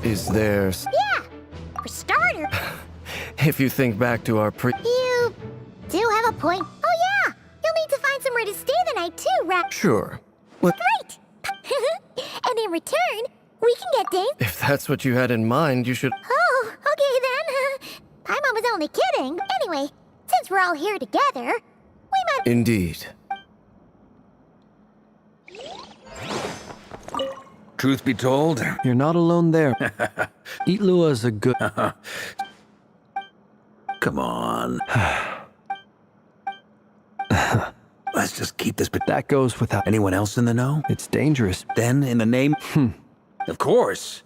Is there... Yeah, for starters. If you think back to our You do have a point. Oh yeah, you'll need to find somewhere to stay the night too, right? Sure. What? Great! And in return, we can get Dane. If that's what you had in mind, you should... Oh, okay then. Paimon was only kidding. Anyway, since we're all here together, we might... Indeed. Truth be told, You're not alone there. Itlua's a good... come on. Let's just keep this. But That goes without... anyone else in the know? It's dangerous. Then, in the name... Of course.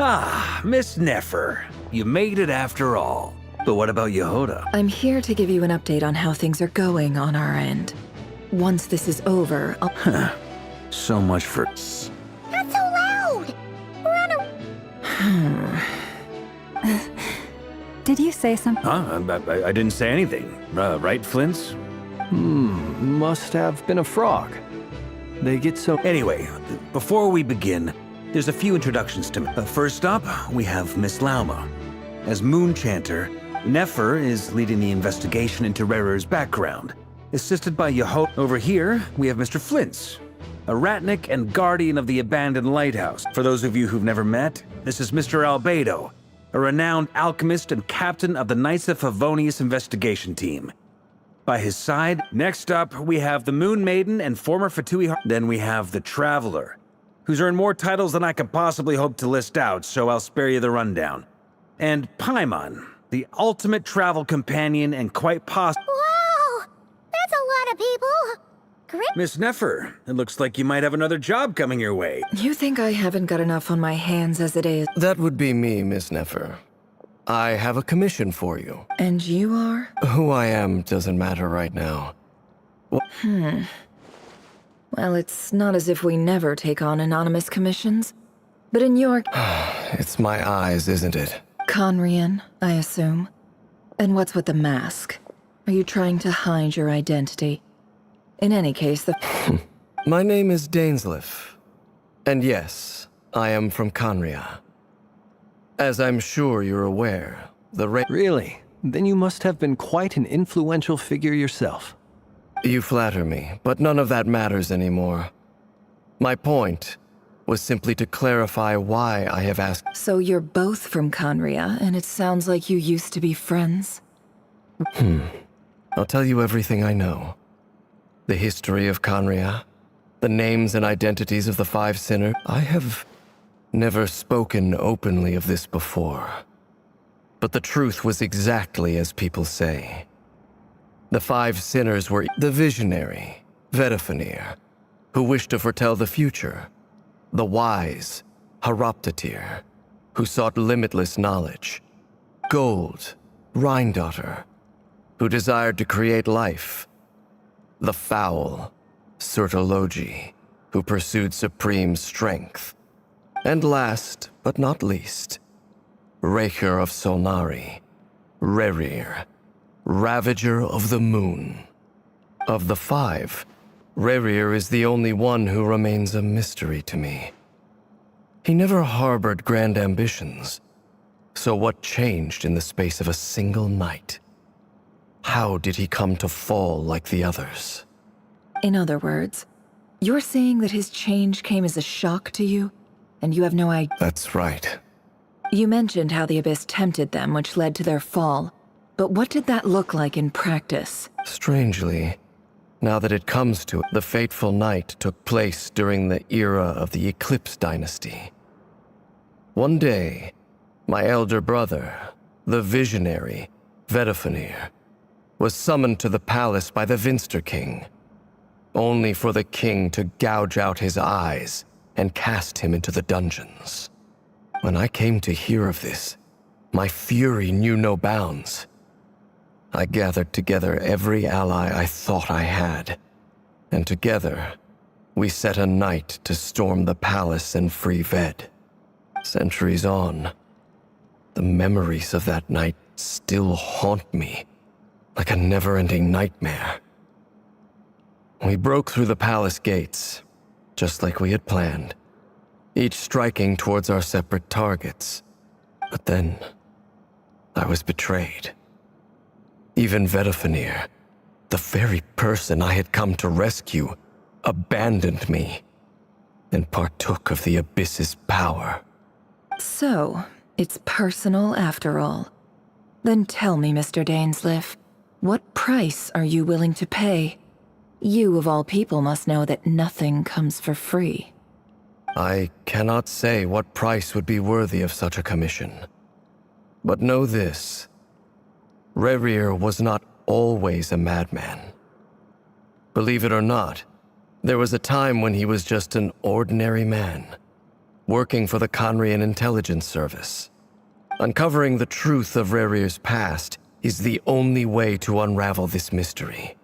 Ah, Miss Nefer. You made it after all. But what about Yehoda? I'm here to give you an update on how things are going on our end. Once this is over, I'll... So much for... Not so loud! We're on a... Did you say something? Huh? I didn't say anything. Right, Flints? Must have been a frog. They get so... Anyway, before we begin, there's a few introductions to me. First up, we have Miss Lauma. As Moon Chanter, Nefer is leading the investigation into Rerer's background, assisted by Yehoda. Over here, we have Mr. Flints, a Ratnik and guardian of the abandoned lighthouse. For those of you who've never met, this is Mr. Albedo, a renowned alchemist and captain of the Knights of Favonius investigation team. By his side, next up, we have the Moon Maiden and former Fatui. Then we have the Traveler, who's earned more titles than I could possibly hope to list out, so I'll spare you the rundown. And Paimon, the ultimate travel companion and quite possibly... Wow! That's a lot of people! Great. Miss Nefer, it looks like you might have another job coming your way. You think I haven't got enough on my hands as it is? That would be me, Miss Nefer. I have a commission for you. And you are? Who I am doesn't matter right now. Well, it's not as if we never take on anonymous commissions. But in your... It's my eyes, isn't it? Conrian, I assume. And what's with the mask? Are you trying to hide your identity? In any case, the... My name is Dainsleif. And yes, I am from Conria. As I'm sure you're aware, the Really? Then you must have been quite an influential figure yourself. You flatter me, but none of that matters anymore. My point was simply to clarify why I have asked... So you're both from Conria, and it sounds like you used to be friends? I'll tell you everything I know. The history of Conria, the names and identities of the five sinners. I have never spoken openly of this before. But the truth was exactly as people say. The five sinners were the visionary, Vedafenir, who wished to foretell the future, the wise, Haroptatir, who sought limitless knowledge, Gold, Rhindaughter, who desired to create life, the foul, Sertologi, who pursued supreme strength, and last but not least, Raker of Solnari, Rerir, Ravager of the Moon. Of the five, Rerir is the only one who remains a mystery to me. He never harbored grand ambitions, so what changed in the space of a single night? How did he come to fall like the others? In other words, you're saying that his change came as a shock to you, and you have no idea... That's right. You mentioned how the Abyss tempted them, which led to their fall. But what did that look like in practice? Strangely, now that it comes to it, the fateful night took place during the era of the Eclipse Dynasty. One day, my elder brother, the visionary, Vedafenir, was summoned to the palace by the Vinster King, only for the king to gouge out his eyes and cast him into the dungeons. When I came to hear of this, my fury knew no bounds. I gathered together every ally I thought I had, and together, we set a night to storm the palace and free Ved. Centuries on, the memories of that night still haunt me like a never-ending nightmare. We broke through the palace gates, just like we had planned, each striking towards our separate targets. But then, I was betrayed. Even Vedafenir, the very person I had come to rescue, abandoned me and partook of the Abyss's power. So, it's personal after all. Then tell me, Mr. Dainsleif, what price are you willing to pay? You, of all people, must know that nothing comes for free. I cannot say what price would be worthy of such a commission. But know this. Rerir was not always a madman. Believe it or not, there was a time when he was just an ordinary man, working for the Conrian Intelligence Service. Uncovering the truth of Rerir's past is the only way to unravel this mystery.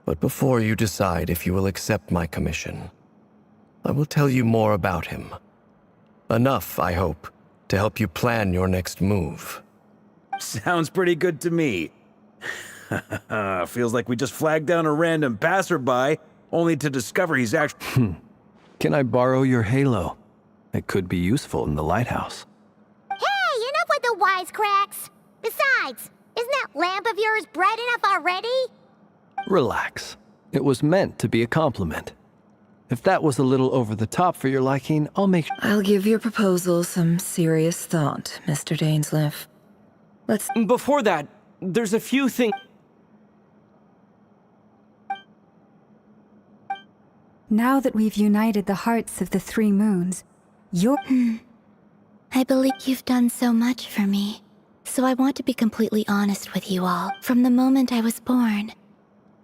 But before you decide if you will accept my commission, I will tell you more about him. Enough, I hope, to help you plan your next move. Sounds pretty good to me. Feels like we just flagged down a random passerby, only to discover he's actually... Can I borrow your halo? It could be useful in the lighthouse. Hey, enough with the wisecracks! Besides, isn't that lamp of yours bright enough already? Relax. It was meant to be a compliment. If that was a little over the top for your liking, I'll make sure. I'll give your proposal some serious thought, Mr. Dainsleif. Let's... Before that, there's a few things... Now that we've united the hearts of the three moons, you're... I believe you've done so much for me, so I want to be completely honest with you all. From the moment I was born,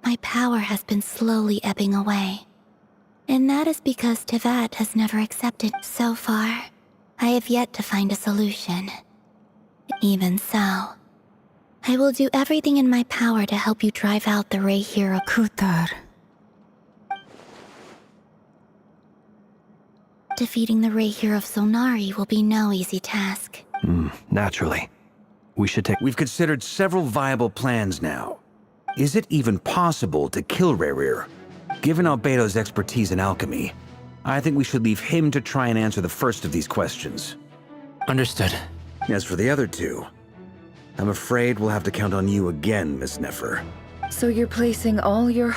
my power has been slowly ebbing away. And that is because Tevat has never accepted. So far, I have yet to find a solution. Even so, I will do everything in my power to help you drive out the Ray Hero. Kutar. Defeating the Ray Hero of Solnari will be no easy task. Naturally. We should take... We've considered several viable plans now. Is it even possible to kill Rerir? Given Albedo's expertise in alchemy, I think we should leave him to try and answer the first of these questions. Understood. As for the other two, I'm afraid we'll have to count on you again, Miss Nefer. So you're placing all your...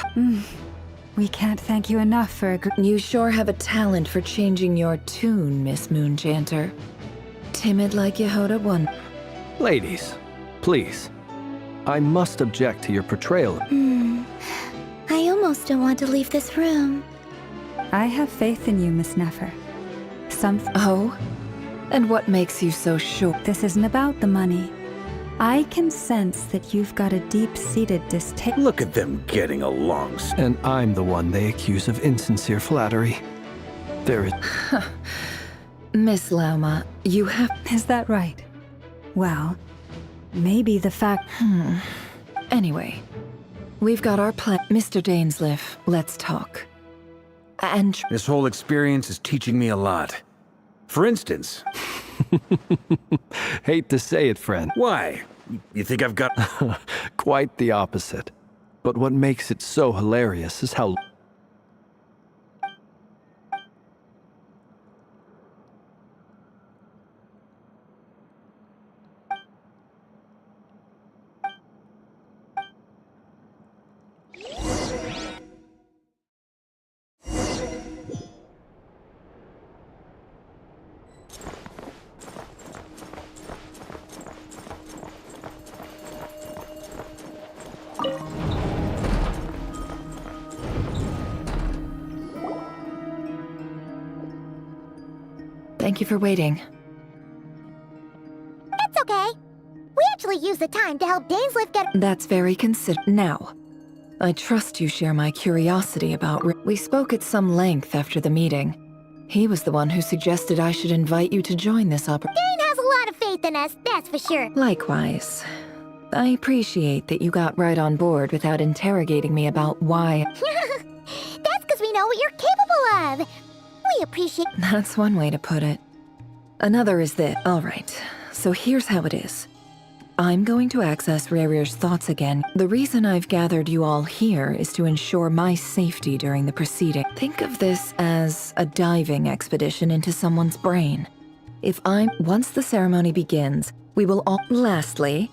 We can't thank you enough for You sure have a talent for changing your tune, Miss Moonchanter. Timid like Yehoda one. Ladies, please. I must object to your portrayal. I almost don't want to leave this room. I have faith in you, Miss Nefer. Oh? And what makes you so sure? This isn't about the money. I can sense that you've got a deep-seated distaste. Look at them getting along. And I'm the one they accuse of insincere flattery. There is... Miss Lauma, you have... Is that right? Well, maybe the fact... Anyway, we've got our plan. Mr. Dainsleif, let's talk. And... This whole experience is teaching me a lot. For instance... Hate to say it, friend. Why? You think I've got... Quite the opposite. But what makes it so hilarious is how... Thank you for waiting. It's okay. We actually used the time to help Dainsleif get... That's very Now, I trust you share my curiosity about... We spoke at some length after the meeting. He was the one who suggested I should invite you to join this operation. Dane has a lot of faith in us, that's for sure. Likewise. I appreciate that you got right on board without interrogating me about why... That's because we know what you're capable of. We appreciate— That's one way to put it. Another is this. All right, so here's how it is. I'm going to access Rerir's thoughts again. The reason I've gathered you all here is to ensure my safety during the proceeding. Think of this as a diving expedition into someone's brain. Once the ceremony begins, we will all— Lastly,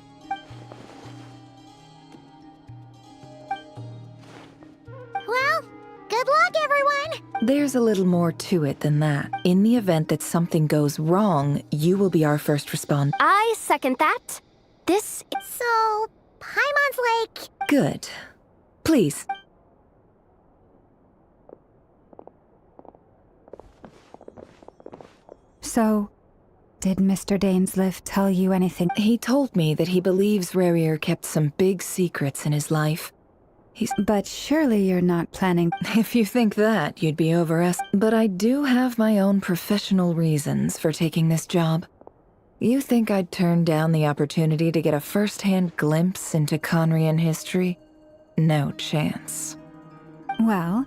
Well, good luck, everyone! there's a little more to it than that. In the event that something goes wrong, you will be our first responder. I second that. So, Paimon's like— Good. Please. So, did Mr. Dainsliff tell you anything? He told me that he believes Rerir kept some big secrets in his life. But surely you're not planning— If you think that, you'd be overestimating. But I do have my own professional reasons for taking this job. You think I'd turn down the opportunity to get a first-hand glimpse into Conrian history? No chance. Well,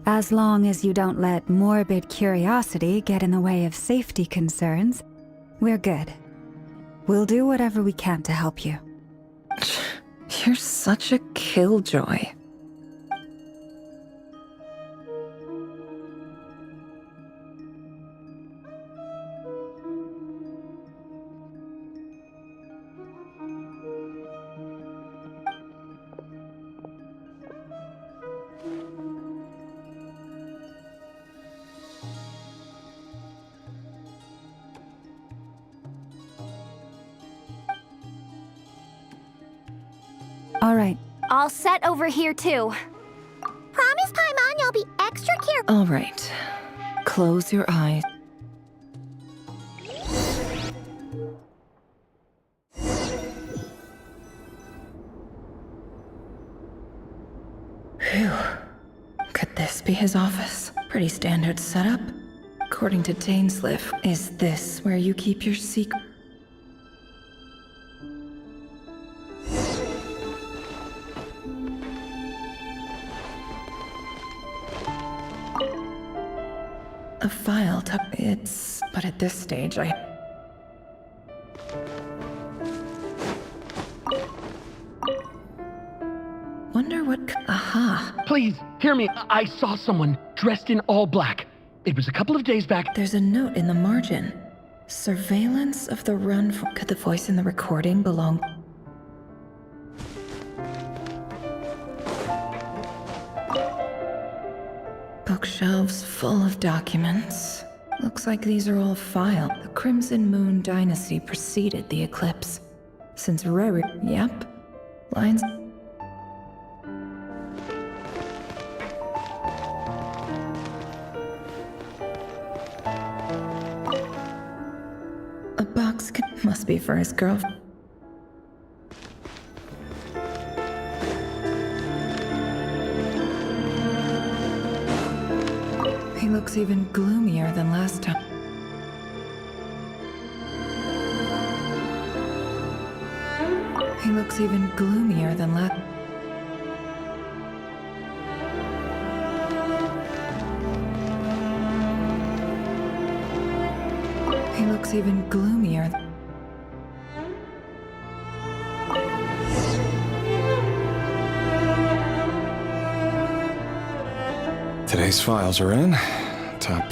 as long as you don't let morbid curiosity get in the way of safety concerns, we're good. We'll do whatever we can to help you. You're such a killjoy. All right. all set over here, too. Promise, Paimon, you'll be extra careful. All right. Close your eyes. Phew. Could this be his office? Pretty standard setup. According to Dainsliff, is this where you keep your secret? A file but at this stage, wonder what aha. Please, hear me. I saw someone dressed in all black. It was a couple of days back. There's a note in the margin. Surveillance of the run for— Could the voice in the recording belong? Bookshelves full of documents. Looks like these are all filed. The Crimson Moon Dynasty preceded the eclipse. Since yep. Lines. A box must be for his girlfriend. He looks even gloomier than last time. He looks even gloomier than last. He looks even gloomier. Today's files are in. Top.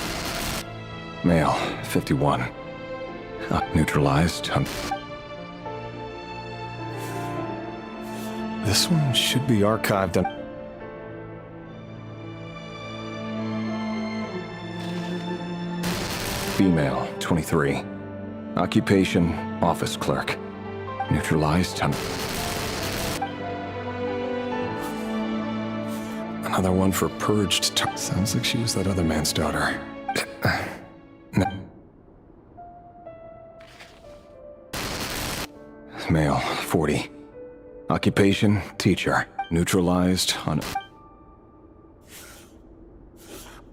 Male, 51. Neutralized. This one should be archived on... Female, 23. Occupation, office clerk. Neutralized. Another one for purged. Sounds like she was that other man's daughter. No. Male, 40. Occupation, teacher. Neutralized on...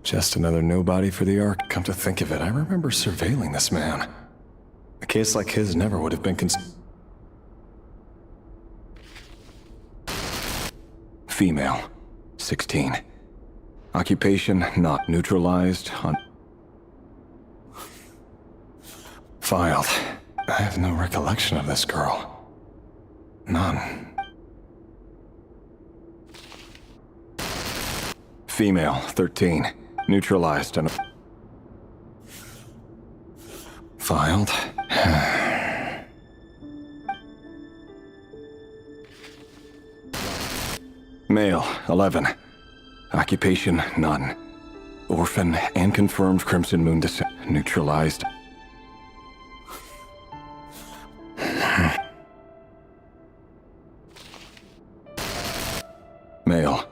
Just another nobody for the Ark. Come to think of it, I remember surveilling this man. A case like his never would have been Female, 16. Occupation not neutralized. Filed. I have no recollection of this girl. None. Female, 13. Neutralized and... Filed. Male, 11. Occupation, none. Orphan and confirmed Crimson Moon descent. Neutralized. Male.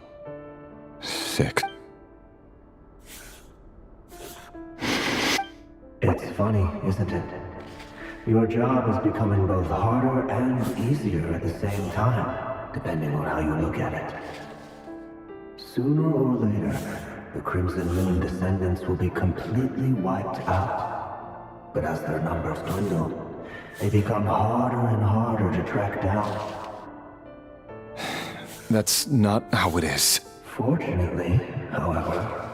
6. It's funny, isn't it? Your job is becoming both harder and easier at the same time, depending on how you look at it. Sooner or later, the Crimson Moon descendants will be completely wiped out. But as their numbers dwindle, they become harder and harder to track down. That's not how it is. Fortunately, however,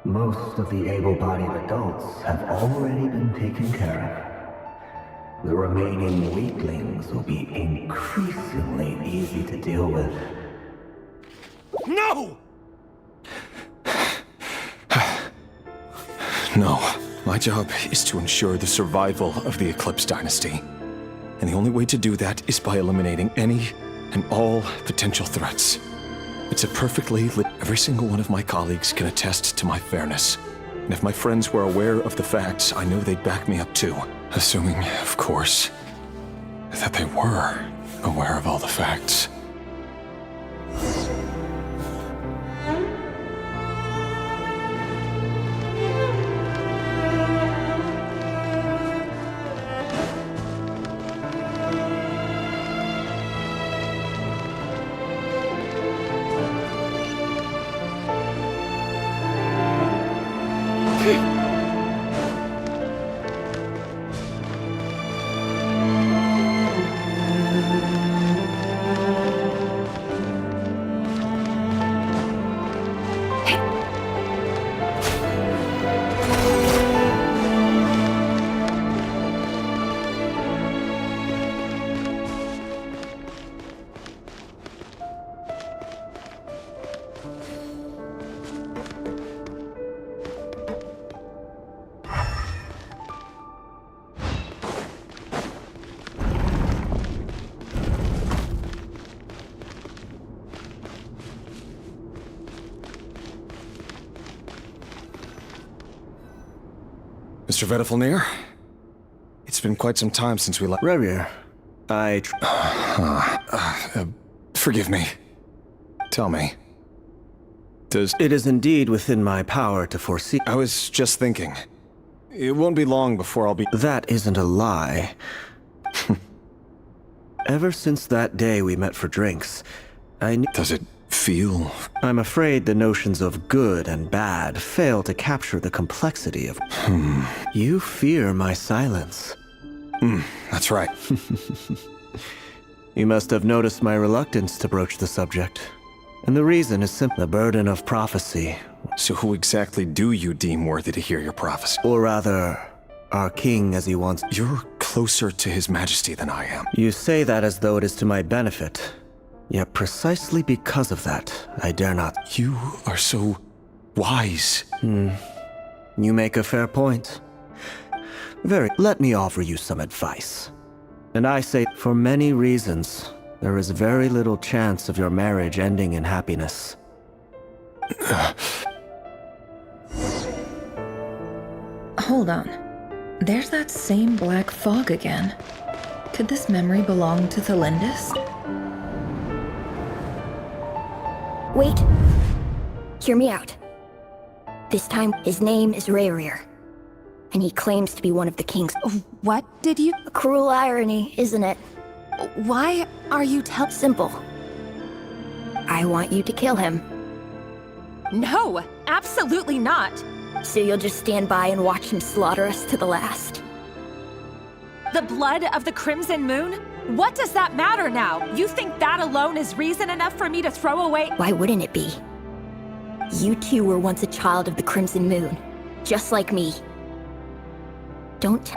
most of the able-bodied adults have already been taken care of. The remaining weaklings will be increasingly easy to deal with. No! No. My job is to ensure the survival of the Eclipse Dynasty. And the only way to do that is by eliminating any and all potential threats. It's a perfectly lit... Every single one of my colleagues can attest to my fairness. And if my friends were aware of the facts, I know they'd back me up too. Assuming, of course, that they were aware of all the facts. Mr. Vedifalnir? It's been quite some time since we left. Rerir, Forgive me. Tell me. It is indeed within my power to foresee. I was just thinking. It won't be long before I'll be... That isn't a lie. Ever since that day we met for drinks, I knew... Does it feel... I'm afraid the notions of good and bad fail to capture the complexity of... You fear my silence. That's right. You must have noticed my reluctance to broach the subject. And the reason is simply the burden of prophecy. So who exactly do you deem worthy to hear your prophecy? Or rather, our king as he wants... You're closer to his majesty than I am. You say that as though it is to my benefit. Yet precisely because of that, I dare not... You are so... wise. You make a fair point. Let me offer you some advice. And I say, for many reasons, there is very little chance of your marriage ending in happiness. Hold on. There's that same black fog again. Could this memory belong to Thelindis? Wait. Hear me out. This time, his name is Rerir. And he claims to be one of the kings. What did you... A cruel irony, isn't it? Why are you Simple. I want you to kill him. No, absolutely not. So you'll just stand by and watch him slaughter us to the last. The blood of the Crimson Moon? What does that matter now? You think that alone is reason enough for me to throw away? Why wouldn't it be? You two were once a child of the Crimson Moon, just like me. Don't...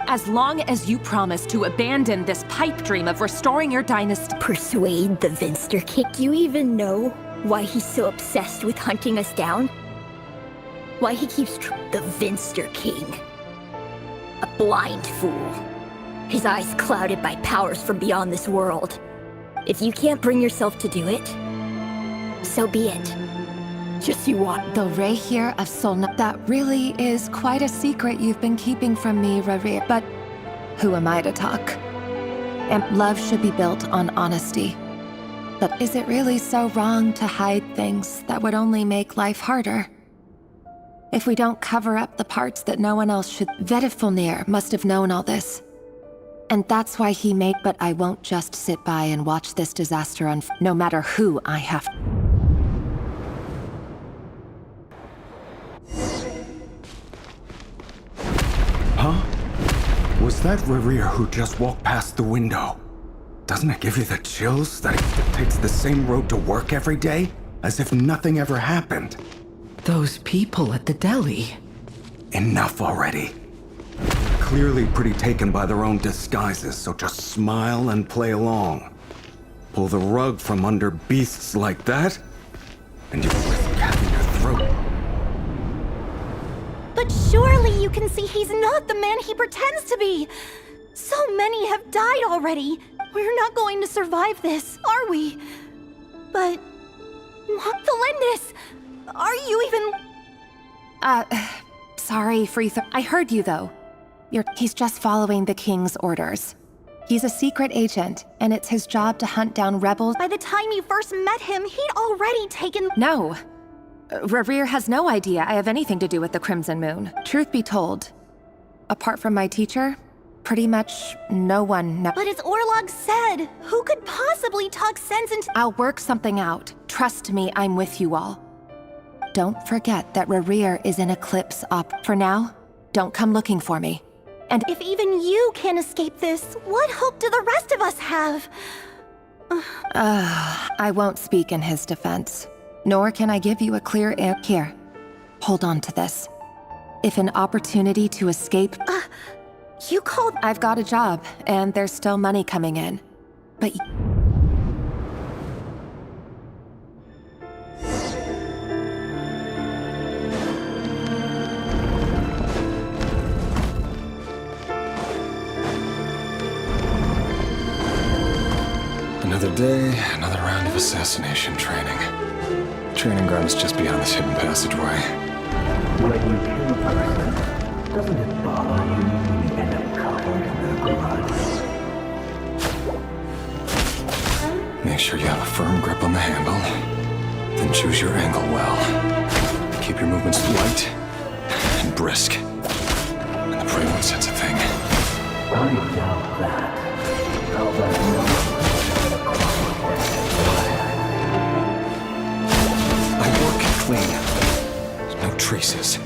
As long as you promise to abandon this pipe dream of restoring your dynasty... Persuade the Vinster King? Do you even know why he's so obsessed with hunting us down? Why he keeps the Vinster King? A blind fool. His eyes clouded by powers from beyond this world. If you can't bring yourself to do it, so be it. Just you want. The Reir of Solna. That really is quite a secret you've been keeping from me, Reir. But who am I to talk? And love should be built on honesty. But is it really so wrong to hide things that would only make life harder? If we don't cover up the parts that no one else should... Vedifulnir must have known all this. And that's why he made... But I won't just sit by and watch this disaster no matter who I have... Huh? Was that Rerir who just walked past the window? Doesn't it give you the chills that he takes the same road to work every day? As if nothing ever happened. Those people at the deli. Enough already. Clearly pretty taken by their own disguises, so just smile and play along. Pull the rug from under beasts like that, and you risk having your throat. But surely you can see he's not the man he pretends to be! So many have died already! We're not going to survive this, are we? But... Felindis! Are you even... Sorry, Freether. I heard you, though. He's just following the King's orders. He's a secret agent, and it's his job to hunt down rebels. By the time you first met him, he'd already taken... No. Rerir has no idea I have anything to do with the Crimson Moon. Truth be told, apart from my teacher, pretty much no one knows. But as Orlog said, who could possibly talk sense into... I'll work something out. Trust me, I'm with you all. Don't forget that Rerir is an eclipse op. For now, don't come looking for me. And if even you can't escape this, what hope do the rest of us have? I won't speak in his defense. Nor can I give you a clear answer. Here, hold on to this. If an opportunity to escape... You called... I've got a job, and there's still money coming in. But... Another day, another round of assassination training. Training ground's just beyond this hidden passageway. When you kill a person, doesn't it bother you when you end up covered in their blood? Make sure you have a firm grip on the handle. Then choose your angle well. Keep your movements light and brisk. And the prey won't sense a thing. I doubt that. How about I work clean. No traces.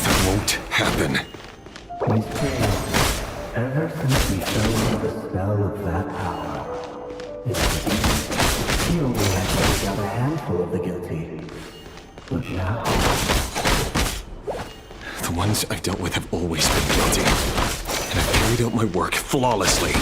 That won't happen. Ever since we fell under the spell of that power, he only had to take out a handful of the guilty. But now... The ones I've dealt with have always been guilty. And I've carried out my work flawlessly.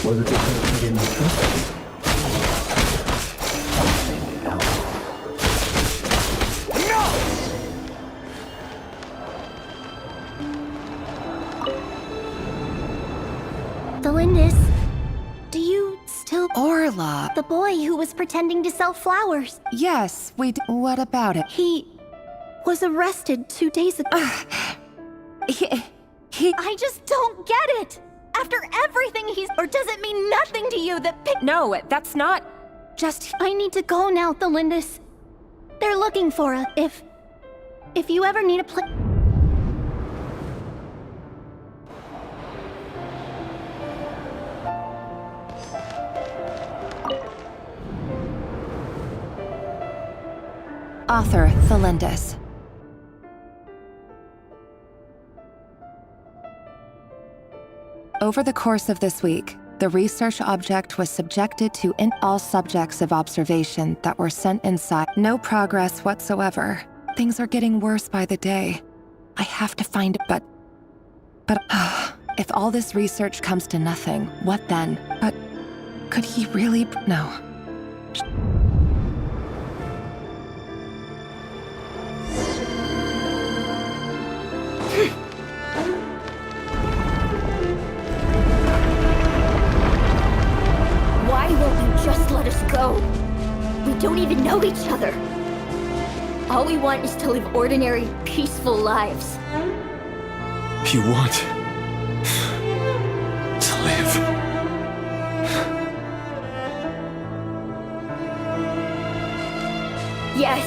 Was it because he didn't trust you? Felindis, do you still... Orla, The The boy who was pretending to sell flowers. Yes, what about it? He was arrested 2 days ago. I just don't get it! After everything or does it mean nothing to you that No, that's not... Just... I need to go now, Thelindis. They're looking for us. If you ever need a place... Author, Thelindis. Over the course of this week, the research object was subjected to all subjects of observation that were sent inside. No progress whatsoever. Things are getting worse by the day. I have to find it, but if all this research comes to nothing, what then? But could he really? No. Why won't you just let us go? We don't even know each other. All we want is to live ordinary, peaceful lives. You want to live. Yes.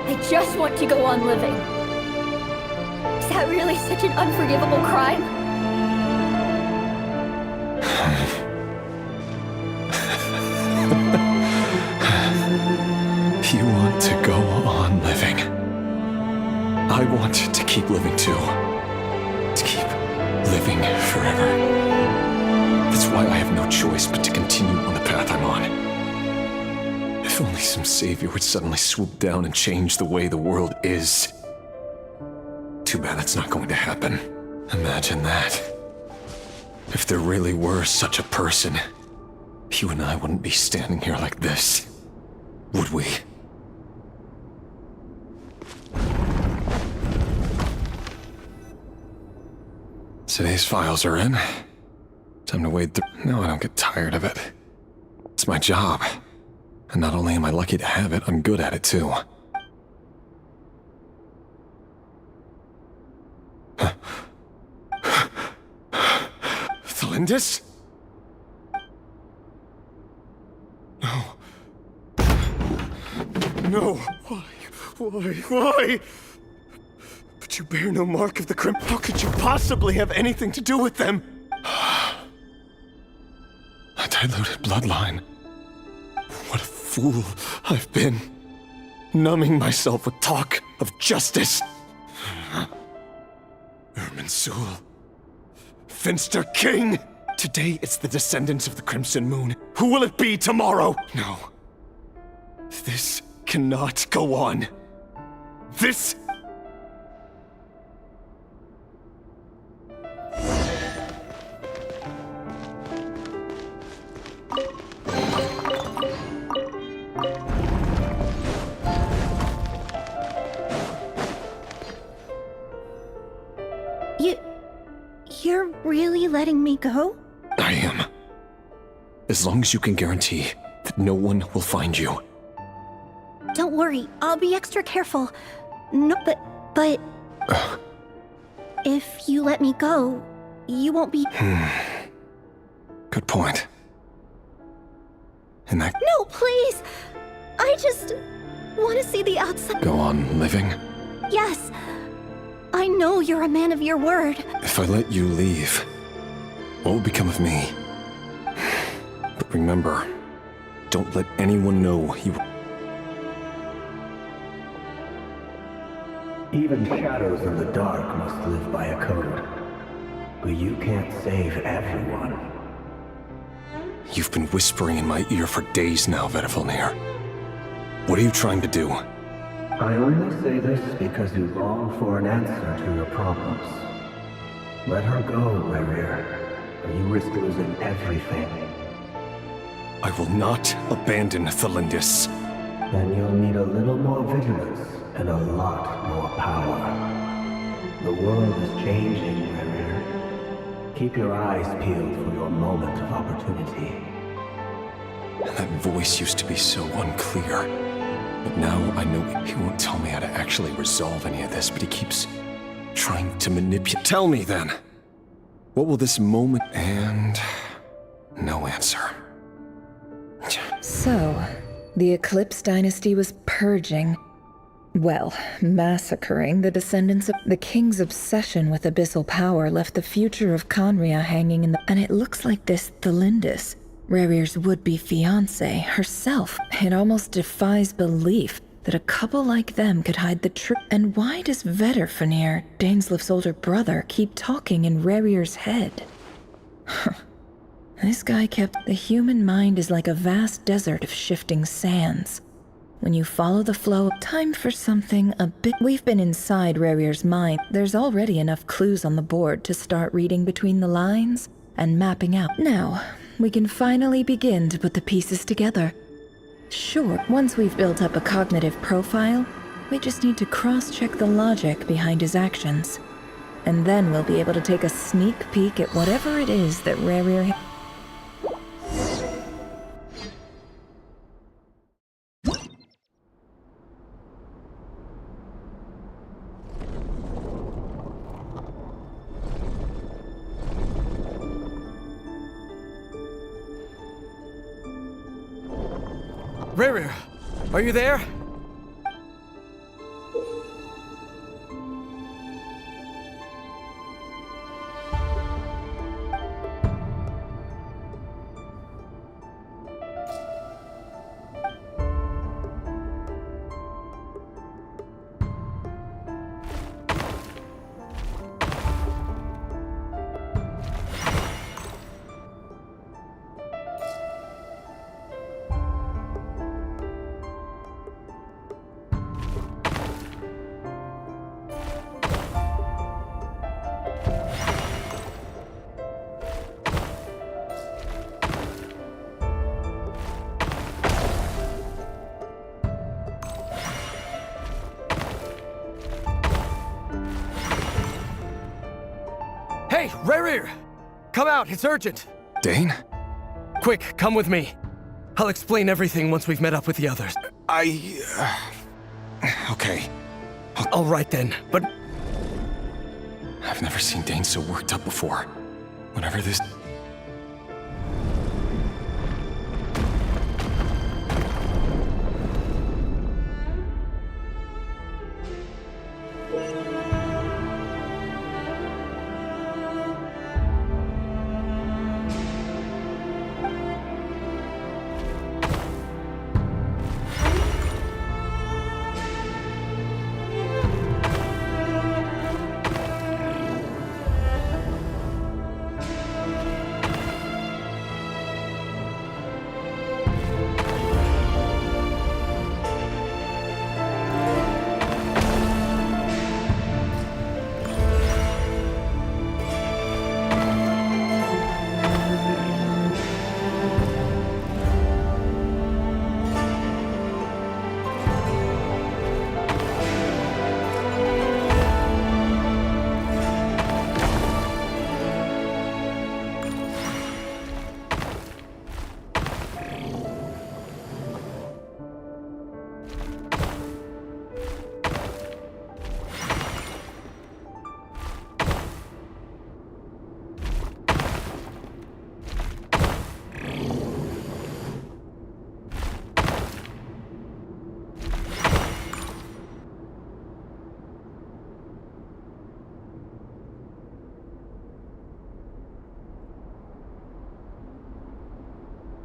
I just want to go on living. Is that really such an unforgivable crime? You want to go on living. I want to keep living too. To keep living forever. That's why I have no choice but to continue on the path I'm on. If only some savior would suddenly swoop down and change the way the world is. Too bad that's not going to happen. Imagine that. If there really were such a person, you and I wouldn't be standing here like this, would we? Today's files are in. Time to wade through. No, I don't get tired of it. It's my job. And not only am I lucky to have it, I'm good at it too. Thelindis? No. No. Why? But you bear no mark of the crime. How could you possibly have anything to do with them? A diluted bloodline. What a fool I've been. Numbing myself with talk of justice. Irminsul. Finster King! Today it's the descendants of the Crimson Moon. Who will it be tomorrow? No. This cannot go on. This... You're really letting me go? I am. As long as you can guarantee that no one will find you. Don't worry, I'll be extra careful. No, but... If you let me go, you won't be... Good point. And that... No, please! I just want to see the outside... Go on living? Yes. I know you're a man of your word. If I let you leave, what will become of me? But remember, don't let anyone know you... Even shadows in the dark must live by a code. But you can't save everyone. You've been whispering in my ear for days now, Vedifalnir. What are you trying to do? I only say this because you long for an answer to your problems. Let her go, Rerir, or you risk losing everything. I will not abandon Thelindis. Then you'll need a little more vigilance and a lot more power. The world is changing, Rerir. Keep your eyes peeled for your moment of opportunity. And that voice used to be so unclear. But now I know he won't tell me how to actually resolve any of this, but he keeps trying to manipulate. Tell me then, what will this moment... And... no answer. So, the Eclipse dynasty was purging, well, massacring the descendants of the king's obsession with abyssal power left the future of Conria hanging in the... And it looks like this Thelindis, Rerir's would-be fiancée, herself. It almost defies belief that a couple like them could hide the truth. And why does Vedderfanir, Daneslif's older brother, keep talking in Rerir's head? This guy kept... The human mind is like a vast desert of shifting sands. When you follow the flow, time for something a bit... We've been inside Rerir's mind. There's already enough clues on the board to start reading between the lines and mapping out. Now, we can finally begin to put the pieces together. Sure, once we've built up a cognitive profile, we just need to cross-check the logic behind his actions. And then we'll be able to take a sneak peek at whatever it is that Rerir... Rerir, are you there? Hey, Rerir! Come out, it's urgent! Dane? Quick, come with me. I'll explain everything once we've met up with the others. Okay. All right then, but... I've never seen Dane so worked up before. Whenever this...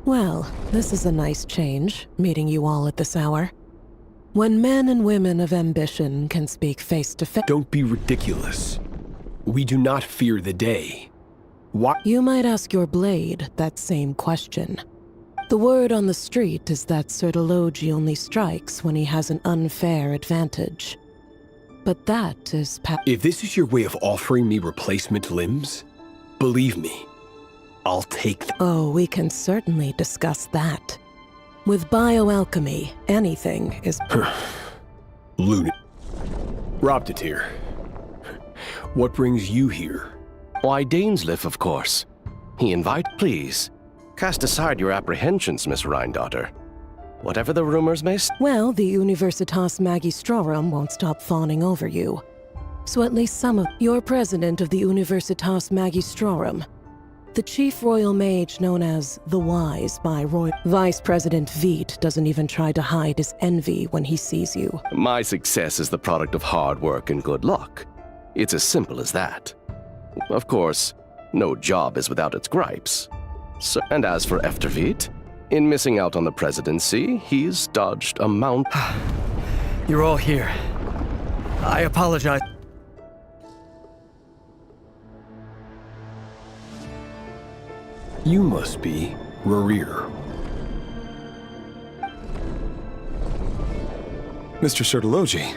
Well, this is a nice change, meeting you all at this hour. When men and women of ambition can speak face to face... Don't be ridiculous. We do not fear the day. Why? You might ask your blade that same question. The word on the street is that Sir Delogi only strikes when he has an unfair advantage. But that is If this is your way of offering me replacement limbs, believe me, I'll take them. Oh, we can certainly discuss that. With bioalchemy, anything is... Looney. Robtatir. What brings you here? Why, Daneslif, of course. He invite, please. Cast aside your apprehensions, Miss Rhindaughter. Whatever the rumors may say. Well, the Universitas Magistrorum won't stop fawning over you. So at least some of... You're president of the Universitas Magistrorum. The chief royal mage known as the Wise by Vice President Veet doesn't even try to hide his envy when he sees you. My success is the product of hard work and good luck. It's as simple as that. Of course, no job is without its gripes. So, and as for Efterveet, in missing out on the presidency, he's dodged a mount. You're all here. I apologize. You must be Rarir. Mr. Sertologi.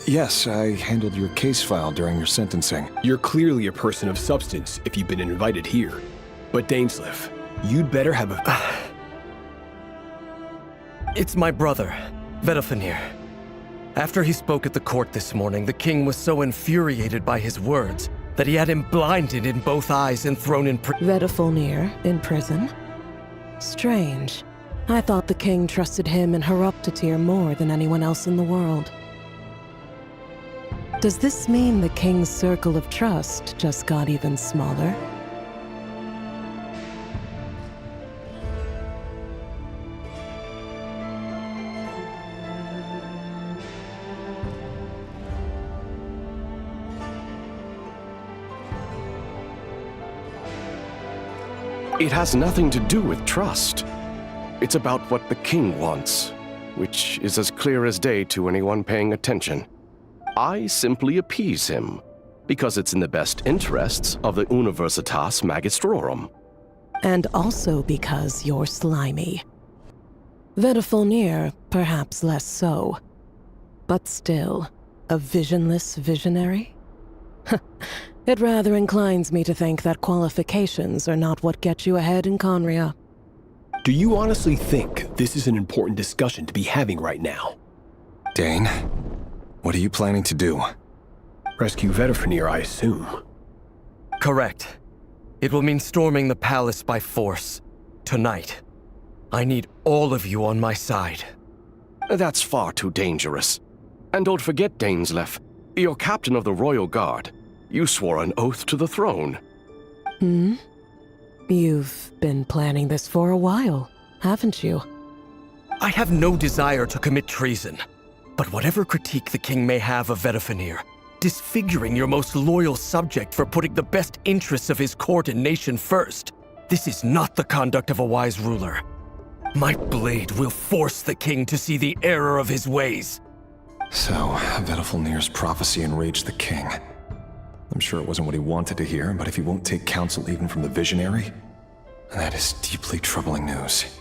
Yes, I handled your case file during your sentencing. You're clearly a person of substance if you've been invited here. But Dainsleif, you'd better have a... It's my brother, Vedalfenir. After he spoke at the court this morning, the king was so infuriated by his words that he had him blinded in both eyes and thrown in prison. Vedalfenir in prison? Strange. I thought the king trusted him and Heroptatir more than anyone else in the world. Does this mean the king's circle of trust just got even smaller? It has nothing to do with trust. It's about what the king wants, which is as clear as day to anyone paying attention. I simply appease him, because it's in the best interests of the Universitas Magistrorum. And also because you're slimy. Vedalfenir, perhaps less so. But still, a visionless visionary? It rather inclines me to think that qualifications are not what get you ahead in Conria. Do you honestly think this is an important discussion to be having right now? Dane, what are you planning to do? Rescue Vedalfenir, I assume. Correct. It will mean storming the palace by force. Tonight. I need all of you on my side. That's far too dangerous. And don't forget, Dainsleif, you're captain of the Royal Guard. You swore an oath to the throne. Hmm? You've been planning this for a while, haven't you? I have no desire to commit treason. But whatever critique the king may have of Vedalfenir, disfiguring your most loyal subject for putting the best interests of his court and nation first, this is not the conduct of a wise ruler. My blade will force the king to see the error of his ways. So, Vedalfenir's prophecy enraged the king. I'm sure it wasn't what he wanted to hear, but if he won't take counsel even from the visionary, that is deeply troubling news.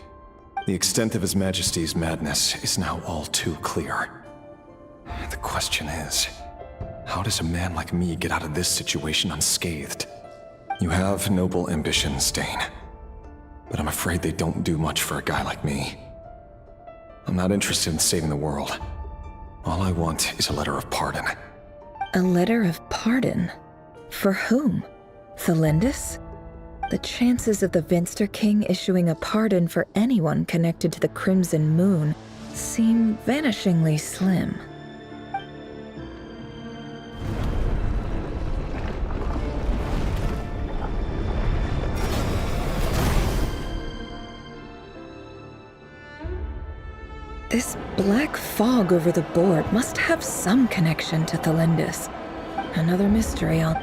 The extent of His Majesty's madness is now all too clear. The question is, how does a man like me get out of this situation unscathed? You have noble ambitions, Dane, but I'm afraid they don't do much for a guy like me. I'm not interested in saving the world. All I want is a letter of pardon. A letter of pardon? For whom? Thelindis? The chances of the Vinster King issuing a pardon for anyone connected to the Crimson Moon seem vanishingly slim. This black fog over the board must have some connection to Thelindis. Another mystery I'll...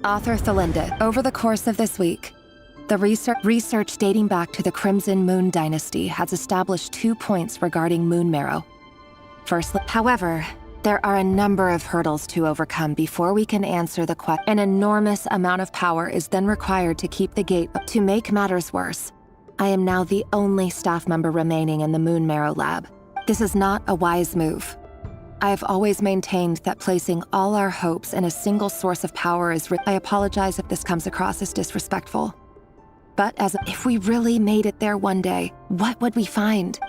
Author Thalinda. Over the course of this week, the research dating back to the Crimson Moon Dynasty has established 2 points regarding moon marrow. Firstly, however, there are a number of hurdles to overcome before we can answer the question. An enormous amount of power is then required to keep the gate. To make matters worse, I am now the only staff member remaining in the moon marrow lab. This is not a wise move. I have always maintained that placing all our hopes in a single source of power is I apologize if this comes across as disrespectful. But if we really made it there one day, what would we find?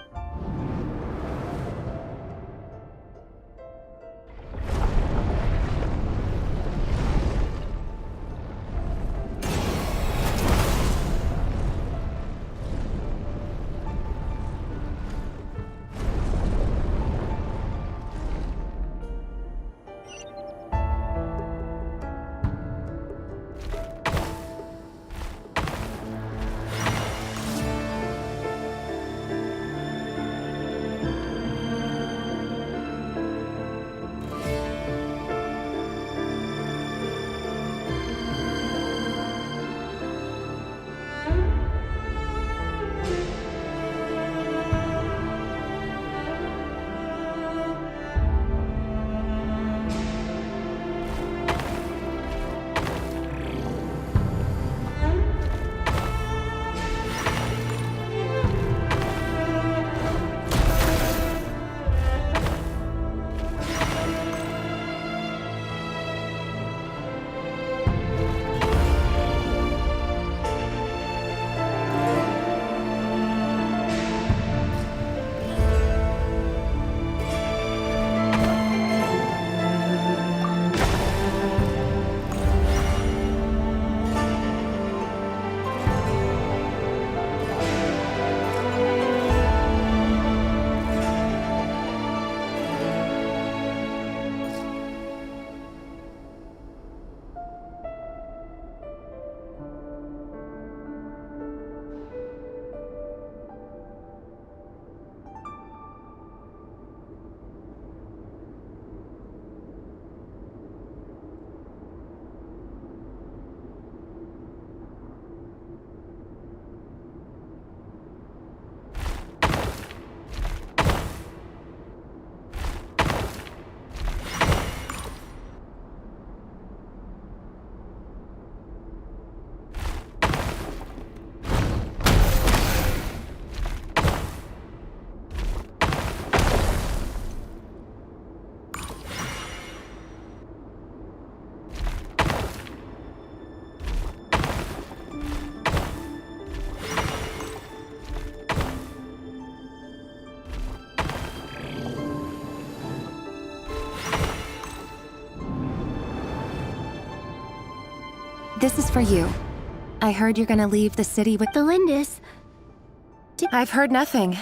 This is for you. I heard you're gonna leave the city with the Lindis. I've heard nothing.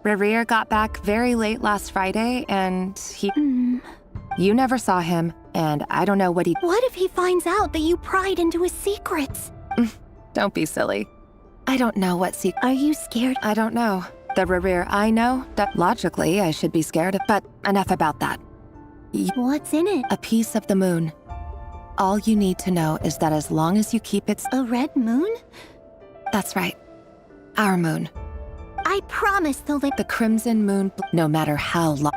Rerir got back very late last Friday, and he... You never saw him, and I don't know what he... What if he finds out that you pried into his secrets? Don't be silly. I don't know what secret... Are you scared? I don't know. The Rerir I know, that logically I should be scared of, but enough about that. What's in it? A piece of the moon. All you need to know is that as long as you keep it... A red moon? That's right. Our moon. I promise the Crimson Moon, no matter how long...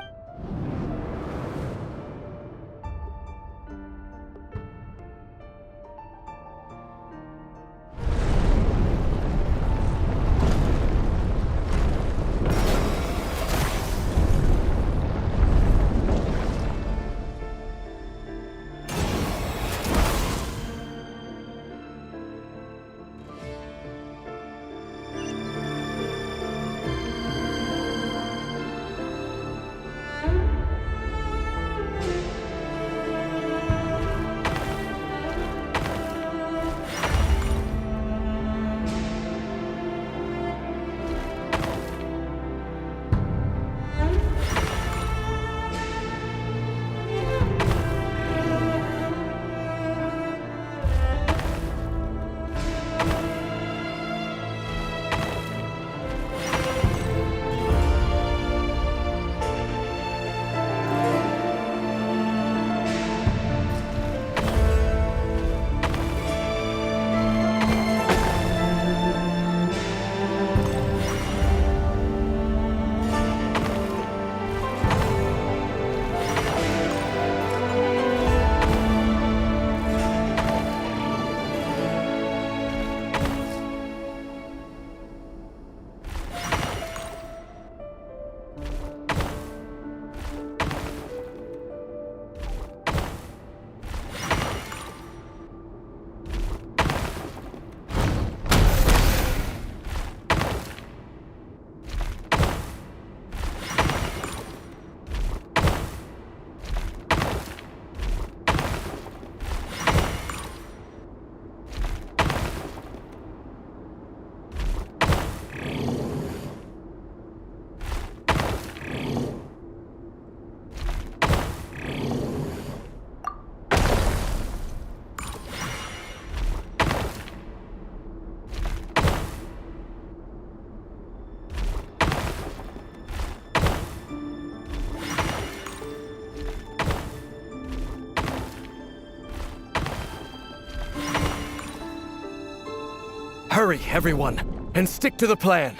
Hurry, everyone, and stick to the plan.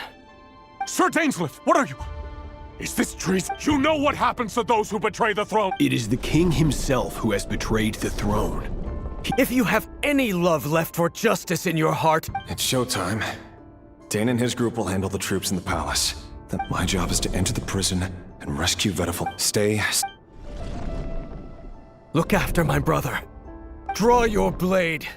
Sir Dainsleif, what are you? Is this treason? You know what happens to those who betray the throne! It is the king himself who has betrayed the throne. If you have any love left for justice in your heart... It's showtime. Dane and his group will handle the troops in the palace. Then my job is to enter the prison and rescue Vediful. Stay... Look after my brother. Draw your blade.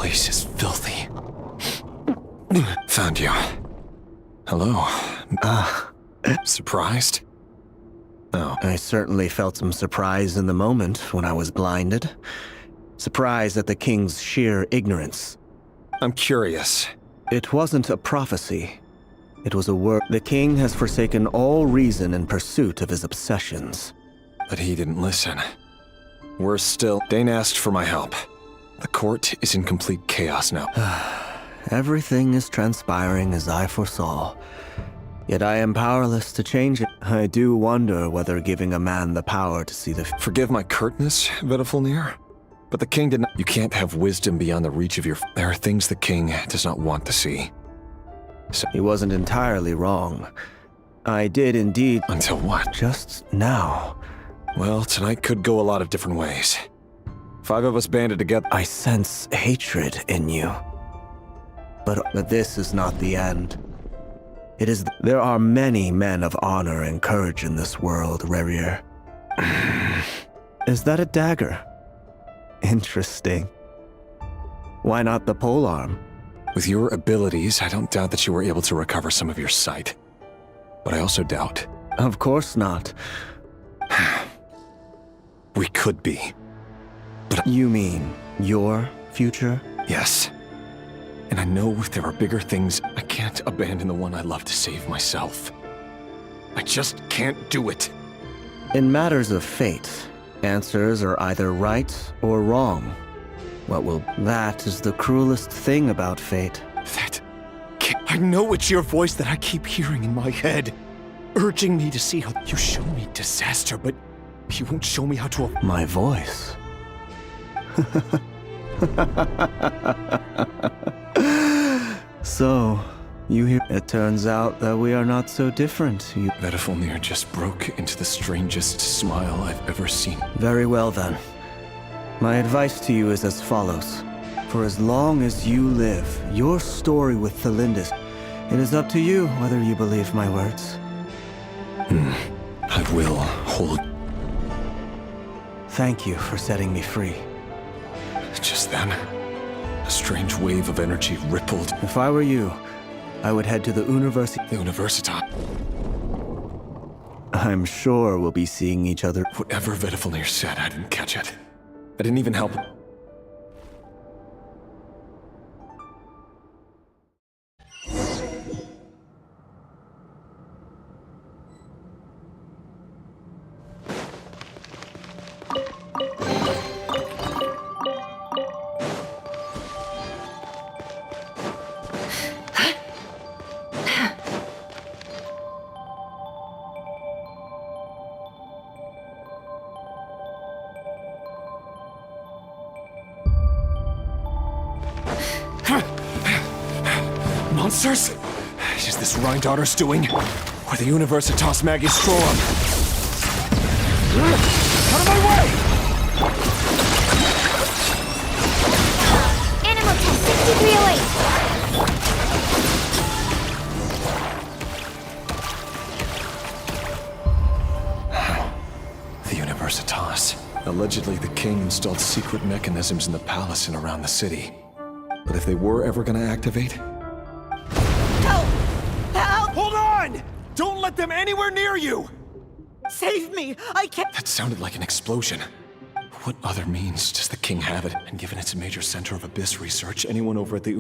place is filthy. Found you. Hello. Surprised? Oh. I certainly felt some surprise in the moment when I was blinded. Surprise at the king's sheer ignorance. I'm curious. It wasn't a prophecy. It was a word. The king has forsaken all reason in pursuit of his obsessions. But he didn't listen. Worse still, Dane asked for my help. The court is in complete chaos now. Everything is transpiring as I foresaw. Yet I am powerless to change it. I do wonder whether giving a man the power to see the... Forgive my curtness, Vedifulnir, but the king did not... You can't have wisdom beyond the reach of your... There are things the king does not want to see. So he wasn't entirely wrong. I did indeed... Until what? Just now. Well, tonight could go a lot of different ways. 5 of us banded together... I sense hatred in you. But this is not the end. It is... There are many men of honor and courage in this world, Rerir. Is that a dagger? Interesting. Why not the polearm? With your abilities, I don't doubt that you were able to recover some of your sight. But I also doubt... Of course not. We could be. But... You mean your future? Yes. And I know if there are bigger things, I can't abandon the one I love to save myself. I just can't do it. In matters of fate, answers are either right or wrong. That is the cruelest thing about fate. I know it's your voice that I keep hearing in my head, urging me to see how you show me disaster, but you won't show me how to... My voice? So, you hear... It turns out that we are not so different. Vedifulnir just broke into the strangest smile I've ever seen. Very well then. My advice to you is as follows. For as long as you live, your story with Thelindis, it is up to you whether you believe my words. of will hold. Thank you for setting me free. Just then, a strange wave of energy rippled. If I were you, I would head to the University. The Universitas. I'm sure we'll be seeing each other. Whatever Vedifalnir said, I didn't catch it. I didn't even help him. Monsters? Is this Rhindaughter's doing? Or the Universitas Magistrorum? Out of my way! Animal test 6308. The Universitas. Allegedly, the king installed secret mechanisms in the palace and around the city. But if they were ever gonna activate... Hold on! Don't let them anywhere near you! Save me! I can't. That sounded like an explosion. What other means does the king have it? And given it's a major center of abyss research, anyone over at the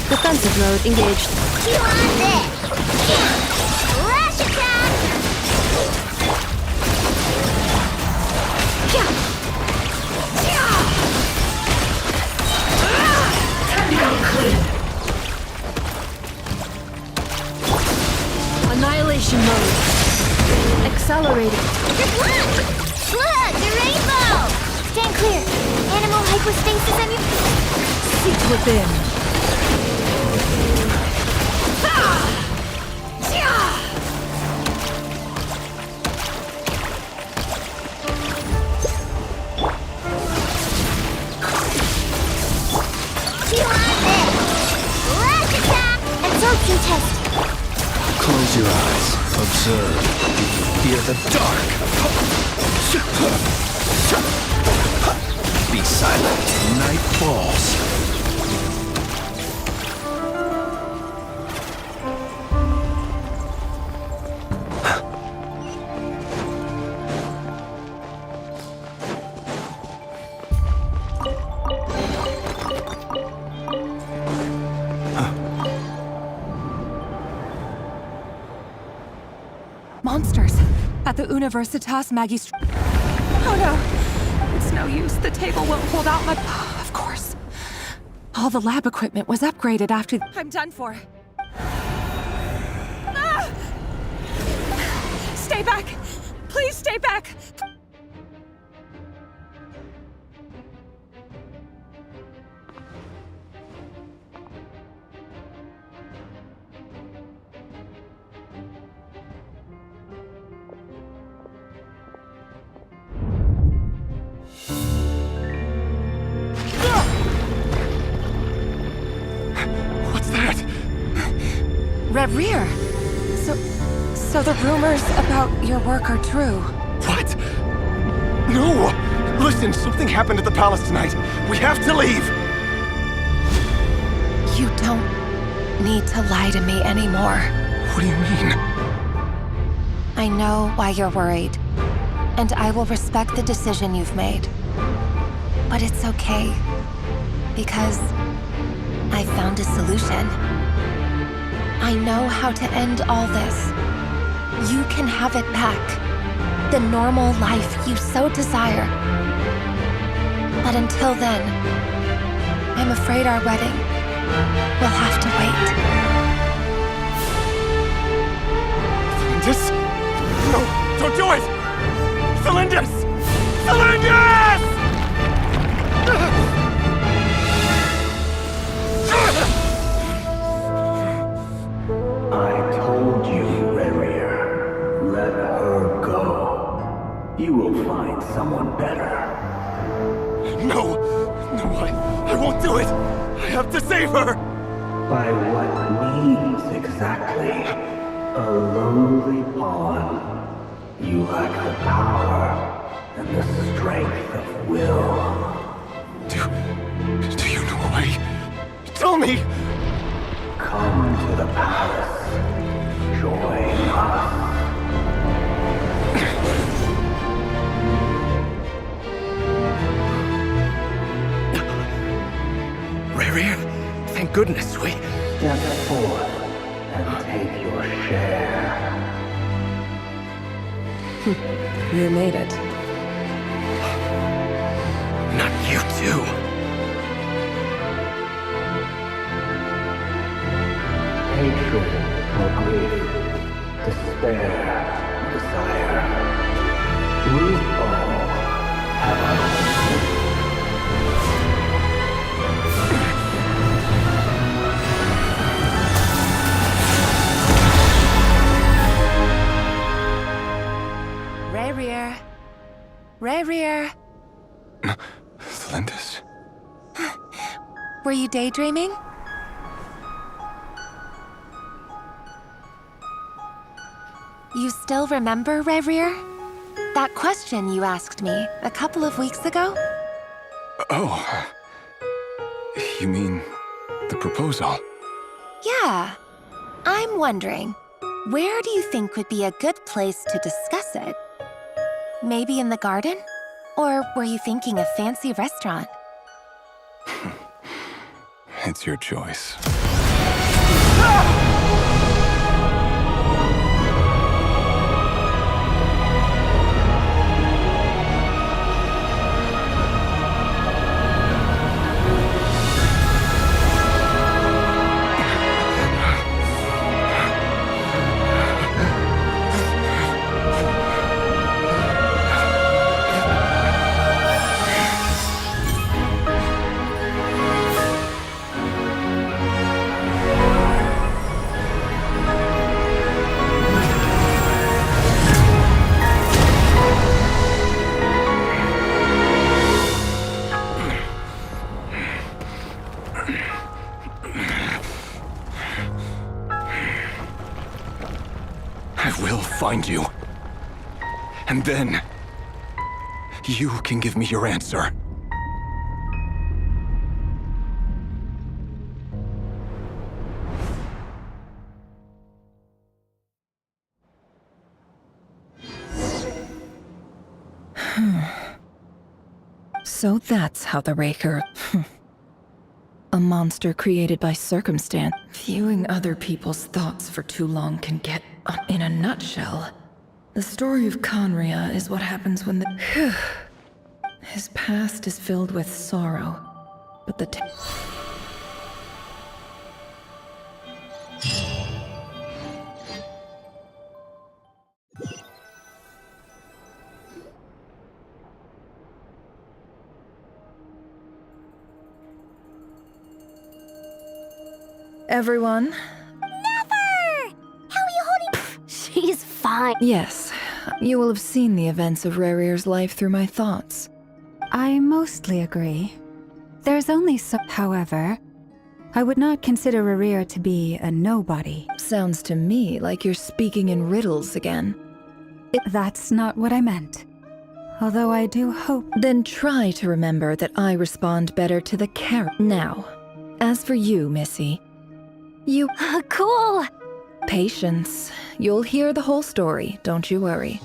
Defensive mode engaged. You want this? Rush attack! Annihilation mode. Accelerating. Look! Look! The rainbow! Stand clear. Animal hypostasis and you... Seek within. Absorption test. Close your eyes. Observe. Fear the dark. Be silent. Night falls. Monsters at the Universitas Magistrum. Oh no, it's no use. The table won't hold out my... Of course. All the lab equipment was upgraded after... I'm done for. Ah! Stay back! Please stay back! Rear. So the rumors about your work are true. What? No! Listen, something happened at the palace tonight. We have to leave! You don't need to lie to me anymore. What do you mean? I know why you're worried, and I will respect the decision you've made. But it's okay, because I found a solution. I know how to end all this. You can have it back. The normal life you so desire. But until then, I'm afraid our wedding will have to wait. This? You will find someone better. No! No, I won't do it! I have to save her! By what means exactly? A lowly pawn. You lack the power and the strength of will. Do you know a way? Tell me! Come to the palace. Join us. Rary, thank goodness we... Step forth and take your share. You made it. Not you too. Hatred or grief, despair or desire. We all have our Rarier. Thlindis? Were you daydreaming? You still remember, Rarier? That question you asked me a couple of weeks ago? Oh. You mean the proposal? Yeah. I'm wondering, where do you think would be a good place to discuss it? Maybe in the garden? Or were you thinking a fancy restaurant? It's your choice. I will find you. And then, you can give me your answer. So that's how the Raker... A monster created by circumstance. Viewing other people's thoughts for too long can get... In a nutshell, the story of Conria is what happens when the... His past is filled with sorrow, but the... Everyone? She's fine. Yes, you will have seen the events of Rarier's life through my thoughts. I mostly agree. There's only so... However, I would not consider Rarier to be a nobody. Sounds to me like you're speaking in riddles again. That's not what I meant. Although I do hope... Then try to remember that I respond better to the character. Now, as for you, Missy, you... Cool! Patience. You'll hear the whole story, don't you worry.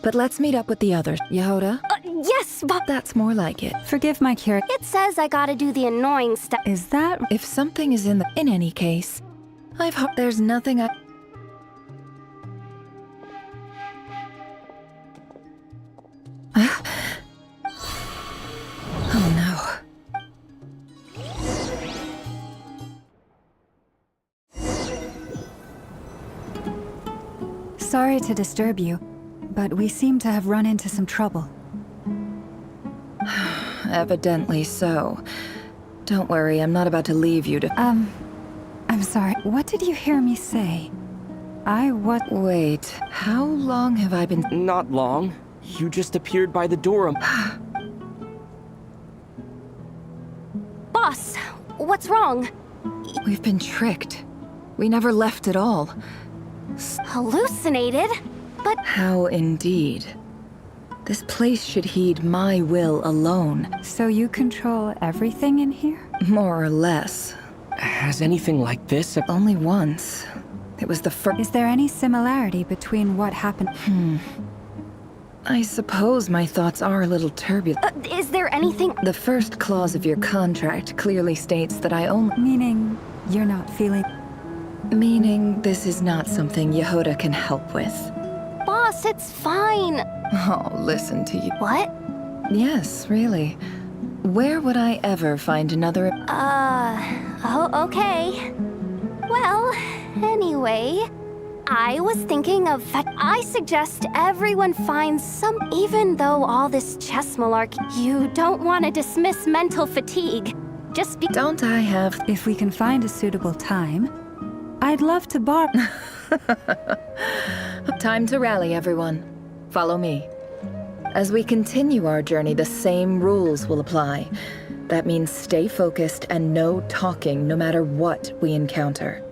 But let's meet up with the others. Yehoda? Yes, but... That's more like it. Forgive my curiosity. It says I gotta do the annoying stuff. Is that... If something is in the... In any case, I've hope there's nothing I... Oh no. Sorry to disturb you, but we seem to have run into some trouble. Evidently so. Don't worry, I'm not about to leave you to... I'm sorry, what did you hear me say? Wait, how long have I been... Not long. You just appeared by the door. Boss, what's wrong? We've been tricked. We never left at all. Hallucinated? But How indeed. This place should heed my will alone. So you control everything in here? More or less. Has anything like this? Only once. It was the first. Is there any similarity between what happened? I suppose my thoughts are a little turbulent. Is there anything? The first clause of your contract clearly states that I only. Meaning, you're not feeling. Meaning, this is not something Yehuda can help with. Boss, it's fine. Oh, listen to you. What? Yes, really. Where would I ever find another. Oh, okay. Well, anyway, I was thinking of I suggest everyone finds some. Even though all this chess malarkey, you don't want to dismiss mental fatigue. Just be. Don't I have. If we can find a suitable time, I'd love to borrow. Time to rally, everyone. Follow me. As we continue our journey, the same rules will apply. That means stay focused and no talking no matter what we encounter.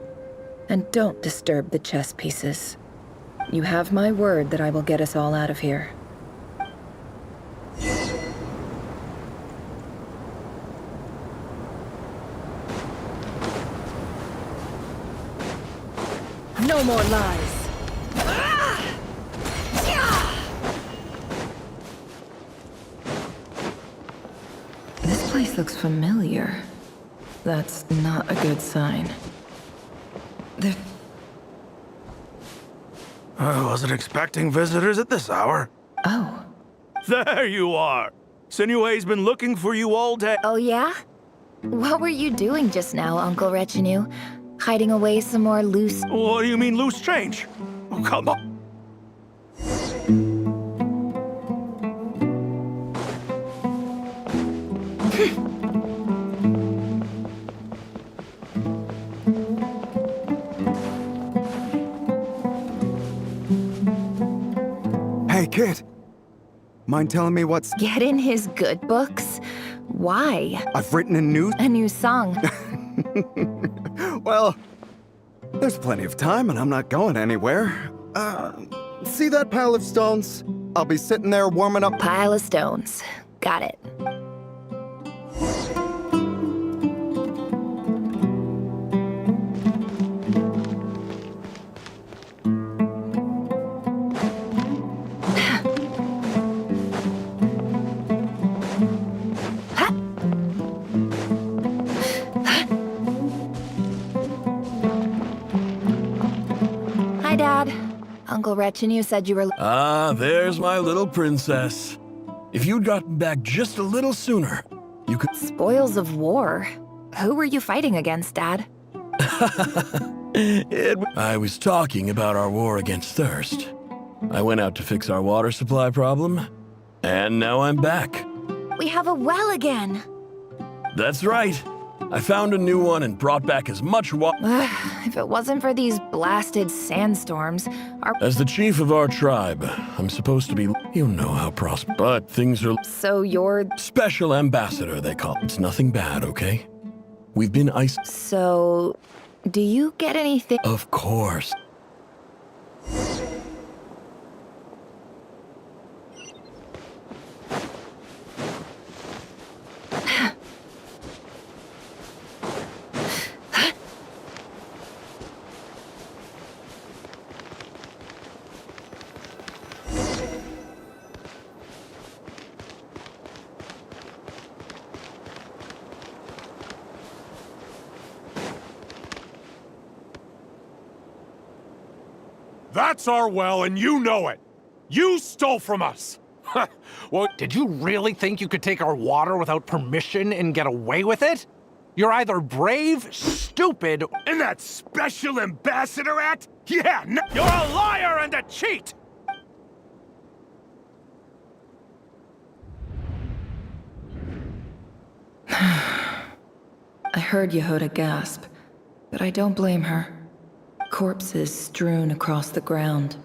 And don't disturb the chess pieces. You have my word that I will get us all out of here. No more lies. This place looks familiar. That's not a good sign. I wasn't expecting visitors at this hour. Oh. There you are. Sinue's been looking for you all day. Oh, yeah? What were you doing just now, Uncle Retinue? Hiding away some more loose... What do you mean, loose change? Oh, come on. Hey, kid. Mind telling me what's... Get in his good books? Why? I've written a new... A new song. Well, there's plenty of time and I'm not going anywhere. See that pile of stones? I'll be sitting there warming up... Pile of stones. Got it. Hi, Dad. Uncle Retinue said you were... Ah, there's my little princess. If you'd gotten back just a little sooner, you could... Spoils of war? Who were you fighting against, Dad? I was talking about our war against thirst. I went out to fix our water supply problem, and now I'm back. We have a well again. That's right. I found a new one and brought back as much water. If it wasn't for these blasted sandstorms, our... As the chief of our tribe, I'm supposed to be... You know how prosperous... But things are... So you're... Special ambassador, they call it. It's nothing bad, okay? We've been iced... So... Do you get anything... Of course. That's our well, and you know it. You stole from us. Well, did you really think you could take our water without permission and get away with it? You're either brave, stupid, and that special ambassador act? Yeah, you're a liar and a cheat! I heard Yehuda gasp, but I don't blame her. Corpses strewn across the ground.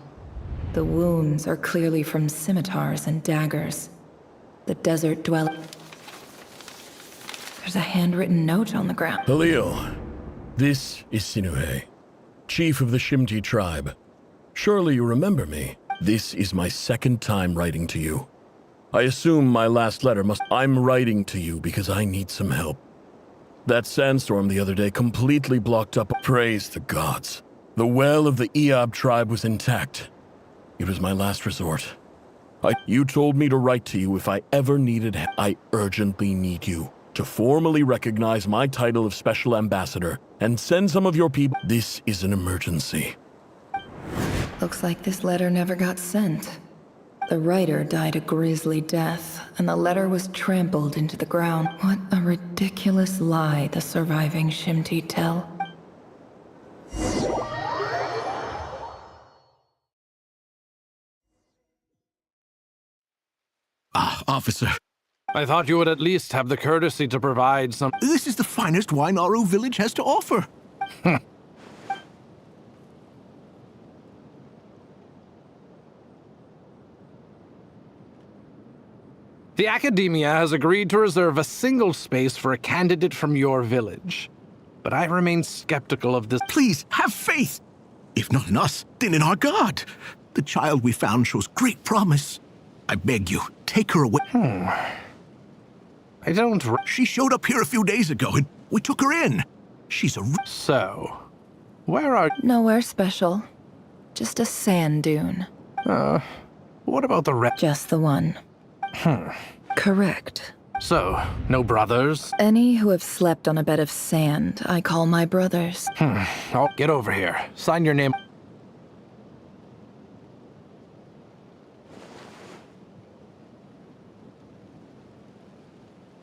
The wounds are clearly from scimitars and daggers. The desert dweller. There's a handwritten note on the ground. Halil, this is Sinuhe, chief of the Shimti tribe. Surely you remember me. This is my second time writing to you. I assume my last letter I'm writing to you because I need some help. That sandstorm the other day completely blocked up. Praise the gods. The well of the Eob tribe was intact. It was my last resort. You told me to write to you if I ever needed help. I urgently need you to formally recognize my title of Special Ambassador and send some of your people. This is an emergency. Looks like this letter never got sent. The writer died a grisly death, and the letter was trampled into the ground. What a ridiculous lie the surviving Shimti tell. Officer. I thought you would at least have the courtesy to provide some... This is the finest wine Aru village has to offer. The Academia has agreed to reserve a single space for a candidate from your village. But I remain skeptical of this. Please, have faith. If not in us, then in our God. The child we found shows great promise. I beg you, take her away. I don't... She showed up here a few days ago, and we took her in. She's a... So, where are... Nowhere special. Just a sand dune. What about the rest? Just the one. Correct. So, no brothers? Any who have slept on a bed of sand, I call my brothers. Oh, get over here. Sign your name.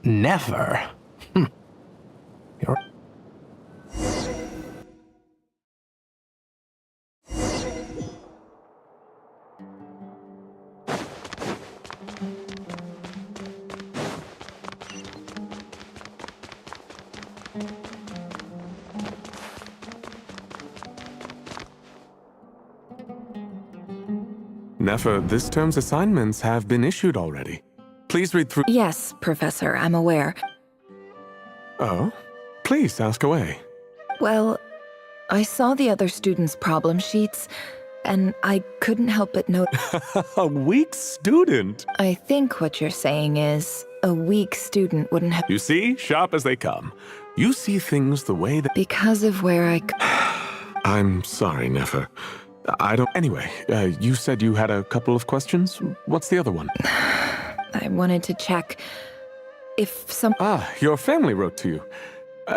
Never. You're... Nefer, this term's assignments have been issued already. Please read through. Yes, Professor, I'm aware. Oh? Please, ask away. Well, I saw the other students' problem sheets, and I couldn't help but note... A weak student? I think what you're saying is, a weak student wouldn't have... You see? Sharp as they come. You see things the way that... Because of where I... I'm sorry, Nefer. I don't... Anyway, you said you had a couple of questions? What's the other one? I wanted to check if some... Your family wrote to you.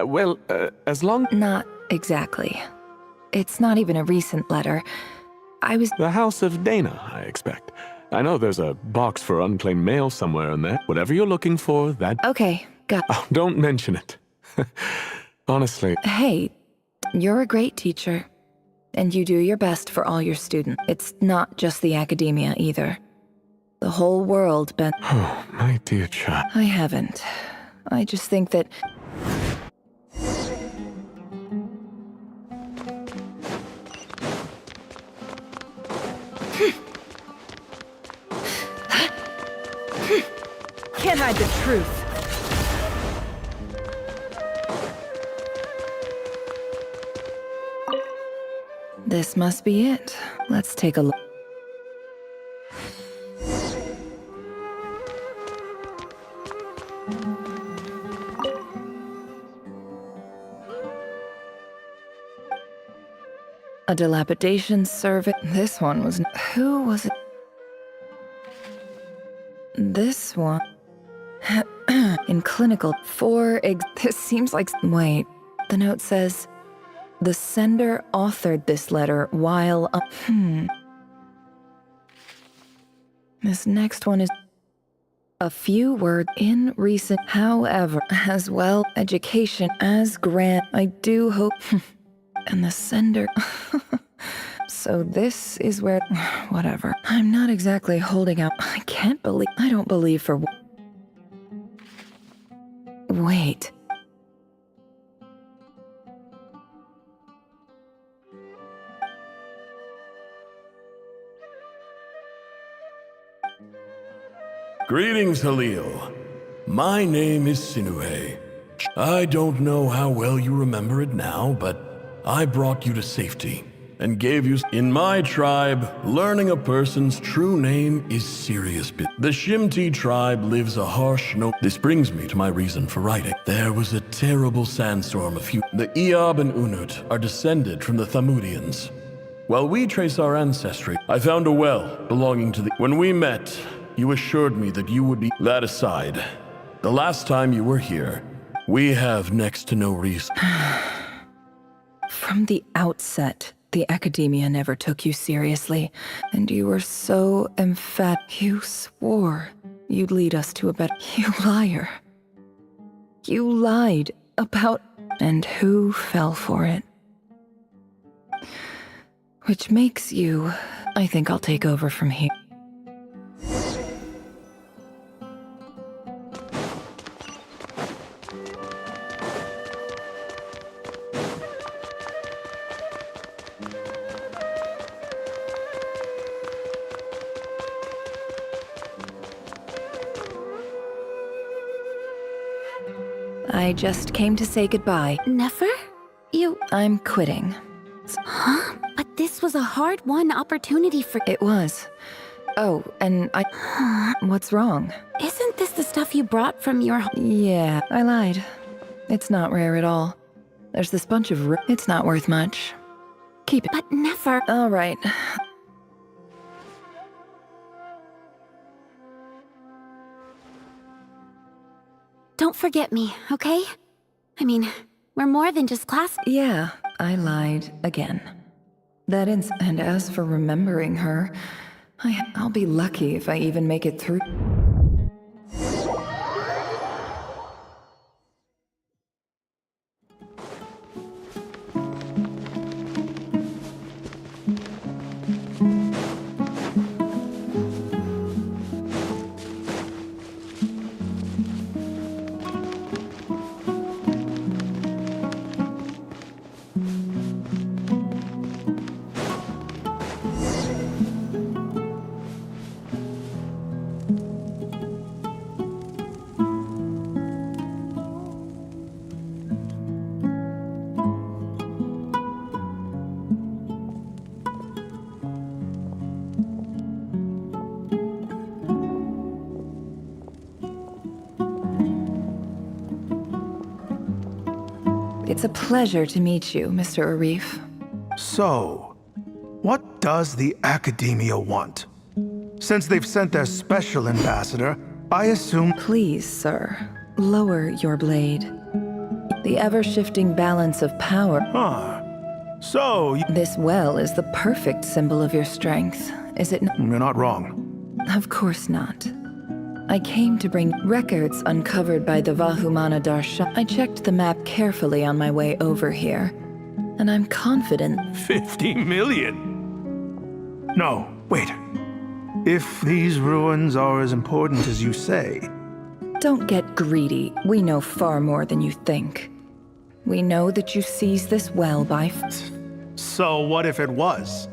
Well, as long... Not exactly. It's not even a recent letter. I was... The House of Dana, I expect. I know there's a box for unclaimed mail somewhere in there. Whatever you're looking for, that... Okay, got... Oh, don't mention it. Honestly... Hey, you're a great teacher. And you do your best for all your students. It's not just the Academia, either. The whole world, Ben. Oh, my dear child. I haven't. I just think that... Can't hide the truth. This must be it. Let's take a look. A dilapidation survey. This one was... Who was it? This one... In clinical... This seems like... Wait. The note says... The sender authored this letter while... This next one is... A few words in recent... However, as well, education as grant... I do hope... And the sender... So this is where... Whatever. I'm not exactly holding out... I can't believe... I don't believe for... Wait. Greetings, Halil. My name is Sinuhe. I don't know how well you remember it now, but I brought you to safety and gave you... In my tribe, learning a person's true name is serious business. The Shimti tribe lives a harsh no... This brings me to my reason for writing. There was a terrible sandstorm a few... The Eob and Unut are descended from the Thamudians. While we trace our ancestry, I found a well belonging to the... When we met, you assured me that you would be... That aside, the last time you were here, we have next to no reason. From the outset, the academia never took you seriously, and you were so emphatic. You swore you'd lead us to a better... You liar. You lied about... And who fell for it? Which makes you... I think I'll take over from here. I just came to say goodbye. Nefer? You... I'm quitting. Huh? But this was a hard-won opportunity for... It was. Oh, and I... What's wrong? Isn't this the stuff you brought from your... Yeah, I lied. It's not rare at all. There's this bunch of... It's not worth much. Keep it. But Nefer... All right. Don't forget me, okay? I mean, we're more than just class... Yeah, I lied again. And as for remembering her, I'll be lucky if I even make it through. It's a pleasure to meet you, Mr. Arif. So, what does the Academia want? Since they've sent their special ambassador, I assume... Please, sir, lower your blade. The ever-shifting balance of power... So... This well is the perfect symbol of your strength, is it not? You're not wrong. Of course not. I came to bring records uncovered by the Vahumana Darshan. I checked the map carefully on my way over here, and I'm confident... 50 million? No, wait. If these ruins are as important as you say... Don't get greedy. We know far more than you think. We know that you seized this well by... So what if it was?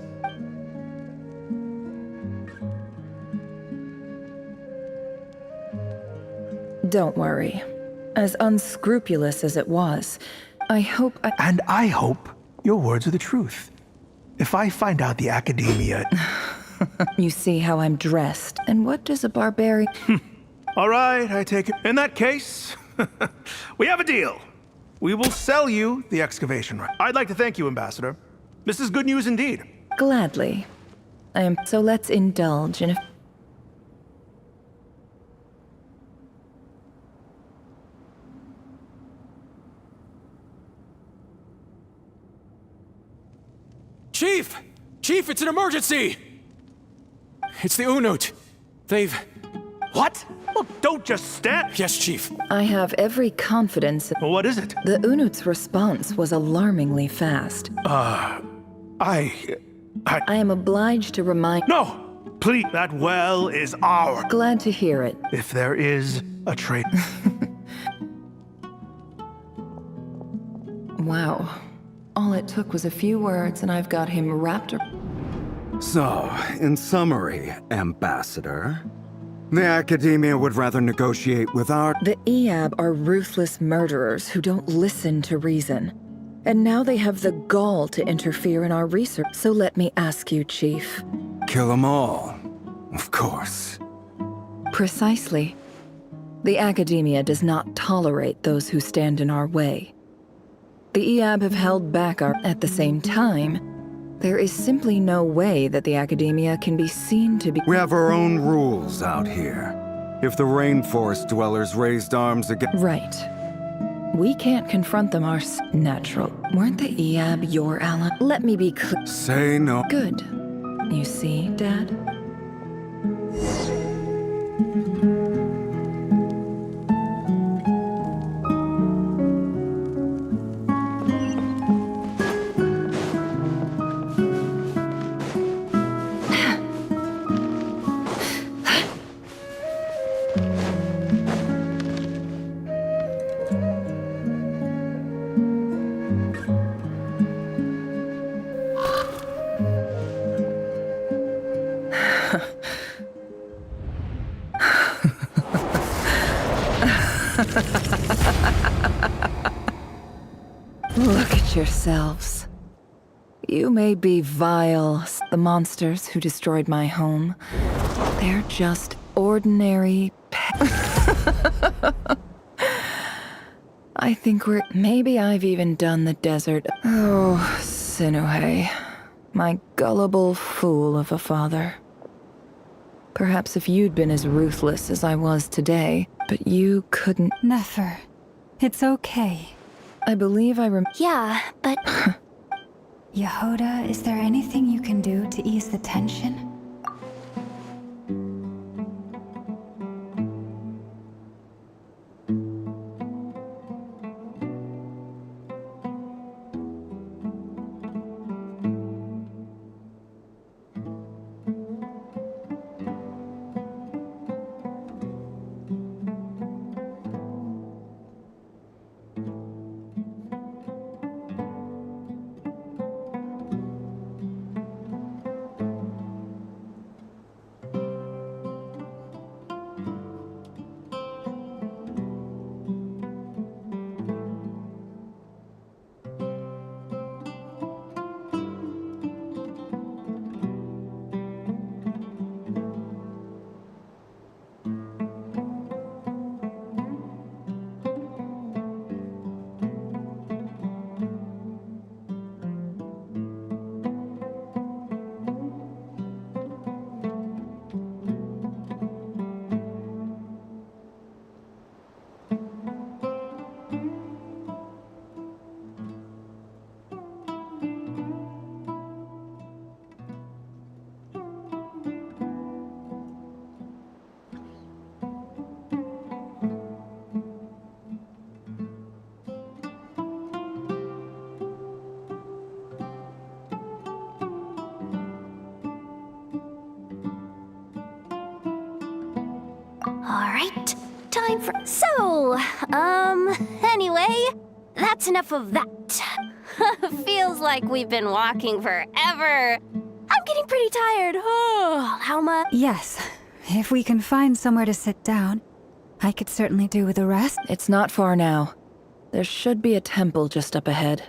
Don't worry. As unscrupulous as it was, I hope I... And I hope your words are the truth. If I find out the Academia... You see how I'm dressed, and what does a barbarian... All right, I take it. In that case, we have a deal. We will sell you the excavation right. I'd like to thank you, Ambassador. This is good news indeed. Gladly. So let's indulge in a... Chief! Chief, it's an emergency! It's the Unut. They've... What? Well, don't just stand... Yes, Chief. I have every confidence... Well, what is it? The Unut's response was alarmingly fast. I am obliged to remind... No! Please, that well is ours. Glad to hear it. If there is a trade... Wow. All it took was a few words, and I've got him wrapped... So, in summary, Ambassador, The Academia would rather negotiate with our... The Eab are ruthless murderers who don't listen to reason. And now they have the gall to interfere in our research. So let me ask you, Chief. Kill them all. Of course. Precisely. The Academia does not tolerate those who stand in our way. The Eab have held back our... At the same time, there is simply no way that the Academia can be seen to be... We have our own rules out here. If the rainforest dwellers raised arms against... Right. We can't confront them natural. Weren't the Eab your ally? Let me be clear. Say no. Good. You see, Dad? Look at yourselves. You may be vile, the monsters who destroyed my home. They're just ordinary I think maybe I've even done the desert. Oh, Sinuhe, my gullible fool of a father. Perhaps if you'd been as ruthless as I was today, but you couldn't... Nefer, it's okay. I believe Yeah, but... Yehuda, is there anything you can do to ease the tension? Alright, time for... So, anyway, that's enough of that. Feels like we've been walking forever. I'm getting pretty tired. Oh, Lauma. Yes, if we can find somewhere to sit down, I could certainly do with a rest. It's not far now. There should be a temple just up ahead.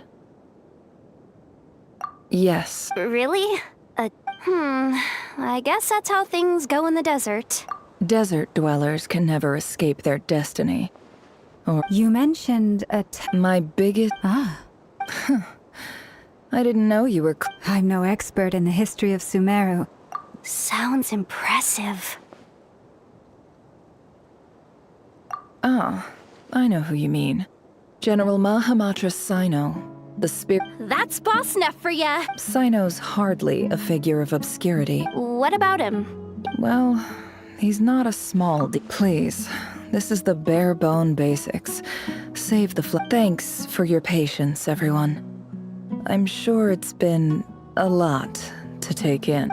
Yes. Really? I guess that's how things go in the desert. Desert dwellers can never escape their destiny. Or... You mentioned my biggest... Ah. I didn't know you were... I'm no expert in the history of Sumeru. Sounds impressive. Ah, I know who you mean. General Mahamatra Sino, the spirit... That's boss enough for ya! Sino's hardly a figure of obscurity. What about him? Well, he's not a small Please, this is the bare-bone basics. Save the Thanks for your patience, everyone. I'm sure it's been a lot to take in.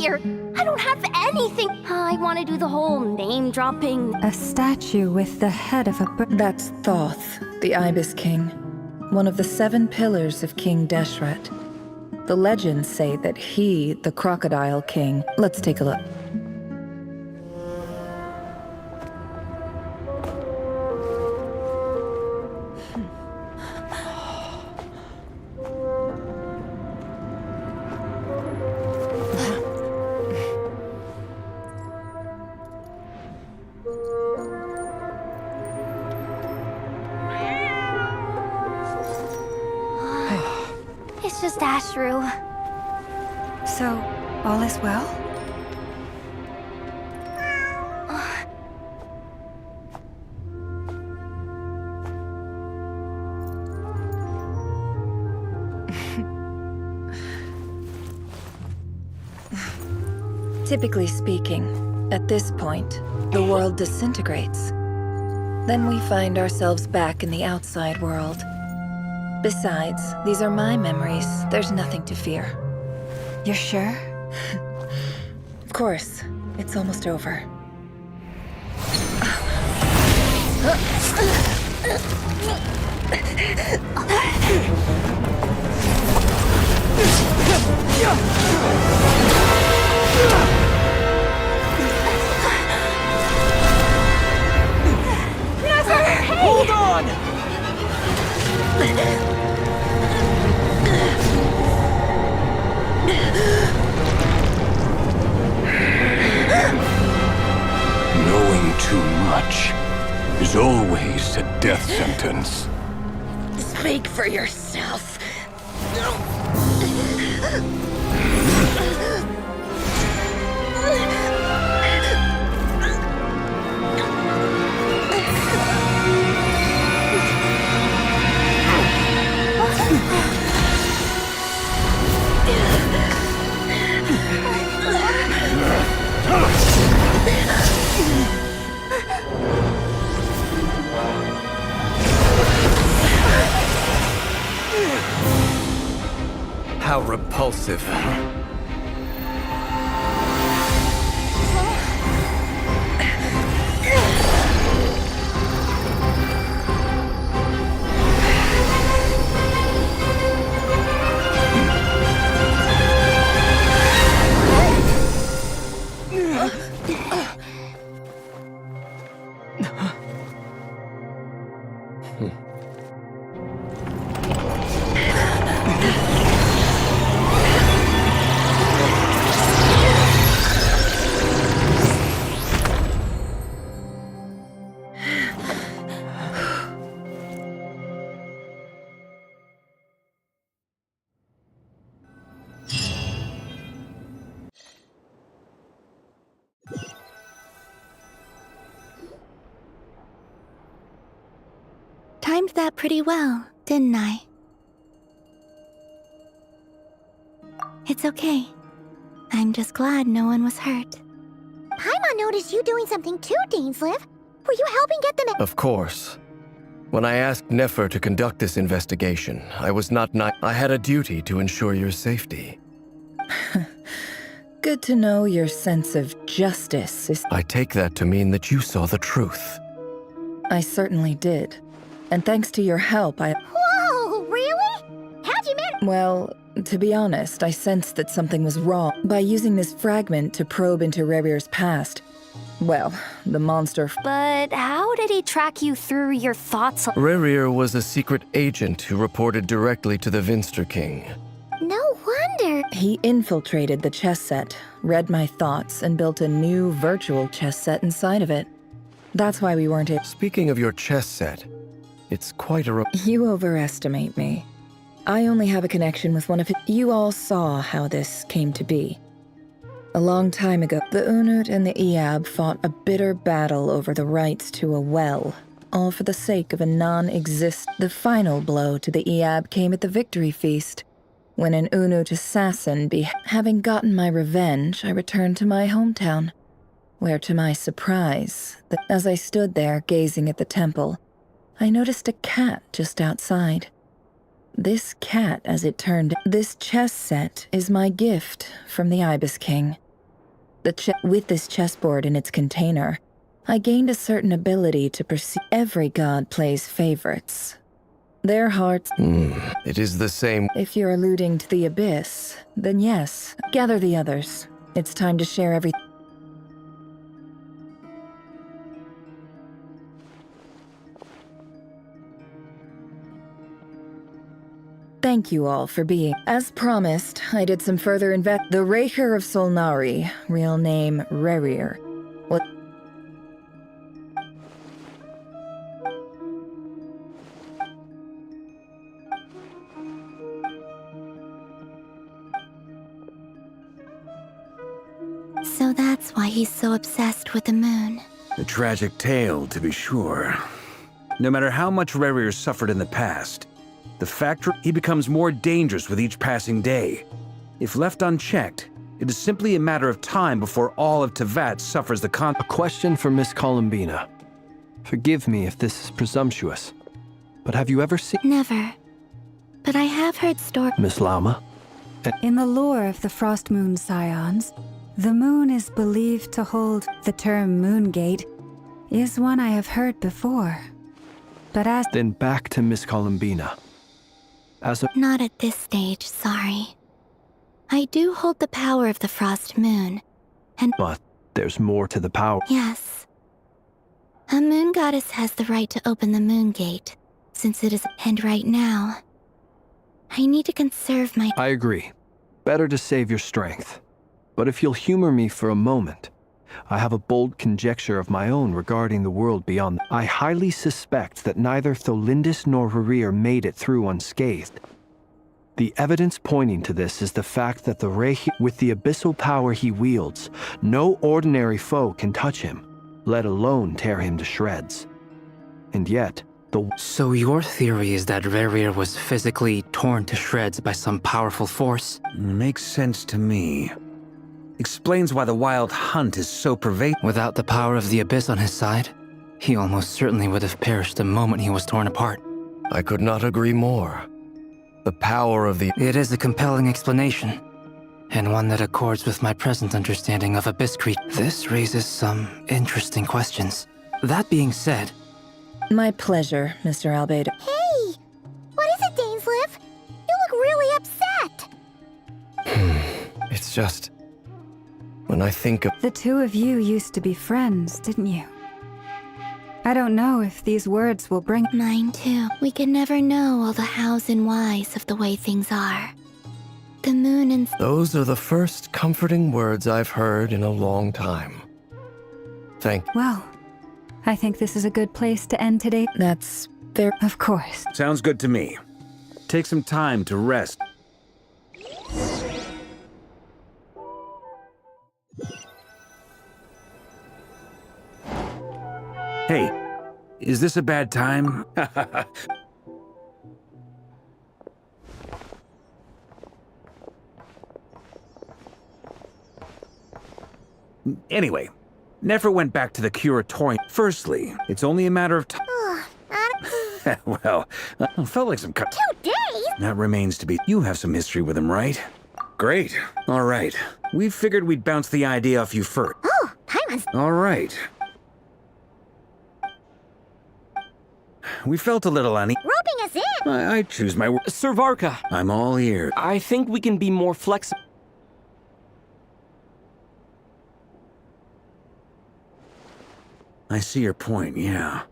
here. I don't have anything. I want to do the whole name dropping. A statue with the head of a bird. That's Thoth, the Ibis King, one of the 7 pillars of King Deshret. The legends say that he, the Crocodile King... Let's take a look. It's just Ashru. So, all is well? Typically speaking, at this point, the world disintegrates. Then we find ourselves back in the outside world. Besides, these are my memories. There's nothing to fear. You're sure? Of course. It's almost over. Never! Hey! Hold on! Knowing too much is always a death sentence. Speak for yourself. How repulsive. Timed that pretty well, didn't I? It's okay. I'm just glad no one was hurt. Paimon noticed you doing something too, Dainsleif. Were you helping get them? Of course. When I asked Nefer to conduct this investigation, I was not I had a duty to ensure your safety. Good to know your sense of justice is... I take that to mean that you saw the truth. I certainly did. And thanks to your help, Whoa, really? How'd you manage? Well, to be honest, I sensed that something was wrong. By using this fragment to probe into Rerir's past, well, the monster... But how did he track you through your thoughts? Rerir was a secret agent who reported directly to the Vinster King. No wonder. He infiltrated the chess set, read my thoughts, and built a new virtual chess set inside of it. That's why we weren't able... Speaking of your chess set, it's quite a... You overestimate me. I only have a connection with one of his... You all saw how this came to be. A long time ago, the Unut and the Iab fought a bitter battle over the rights to a well, all for the sake of a non-exist... The final blow to the Iab came at the victory feast, when an Unut assassin Having gotten my revenge, I returned to my hometown, where to my surprise, as I stood there gazing at the temple, I noticed a cat just outside. This cat, as it turned, this chess set is my gift from the Ibis King. With this chessboard in its container, I gained a certain ability to perceive every god plays favorites. Their hearts... It is the same. If you're alluding to the Abyss, then yes. Gather the others. It's time to share everything. Thank you all for being. As promised, I did some further The Raker of Solnari, real name Rerir. What? So that's why he's so obsessed with the moon. A tragic tale, to be sure. No matter how much Rerir suffered in the past, the fact he becomes more dangerous with each passing day. If left unchecked, it is simply a matter of time before all of Tevat suffers the A question for Miss Columbina. Forgive me if this is presumptuous, but have you ever seen... Never. But I have heard stories... Miss Lama? In the lore of the Frost Moon Scions, the moon is believed to hold... The term Moongate is one I have heard before. But as... Then back to Miss Columbina. Not at this stage, sorry. I do hold the power of the Frost Moon, and... But there's more to the power. Yes. A moon goddess has the right to open the moon gate, since it is... And right now, I need to conserve my... I agree. Better to save your strength. But if you'll humor me for a moment, I have a bold conjecture of my own regarding the world beyond. I highly suspect that neither Tholindis nor Rerir made it through unscathed. The evidence pointing to this is the fact that the Rehi, with the abyssal power he wields, no ordinary foe can touch him, let alone tear him to shreds. And yet, So your theory is that Rerir was physically torn to shreds by some powerful force? Makes sense to me. Explains why the wild hunt is so pervasive. Without the power of the Abyss on his side, he almost certainly would have perished the moment he was torn apart. I could not agree more. The power of the... It is a compelling explanation, and one that accords with my present understanding of Abyss creatures. This raises some interesting questions. That being said... My pleasure, Mr. Albedo. Hey! What is it, Dainsleif? You look really upset! It's just... When I think of... The two of you used to be friends, didn't you? I don't know if these words will bring... Mine too. We can never know all the hows and whys of the way things are. The moon and... Those are the first comforting words I've heard in a long time. Well, I think this is a good place to end today. That's fair. Of course. Sounds good to me. Take some time to rest. Hey, is this a bad time? Anyway, Nefer went back to the curatorium. Firstly, it's only a matter of time. Well, felt like some 2 days? That remains to be. You have some history with him, right? Great. All right. We figured we'd bounce the idea off you first. Oh, Paimon. All right. We felt a little uneasy. Roping us in? I choose my word. Sir Varka. I'm all ears. I think we can be more flexible. I see your point, yeah.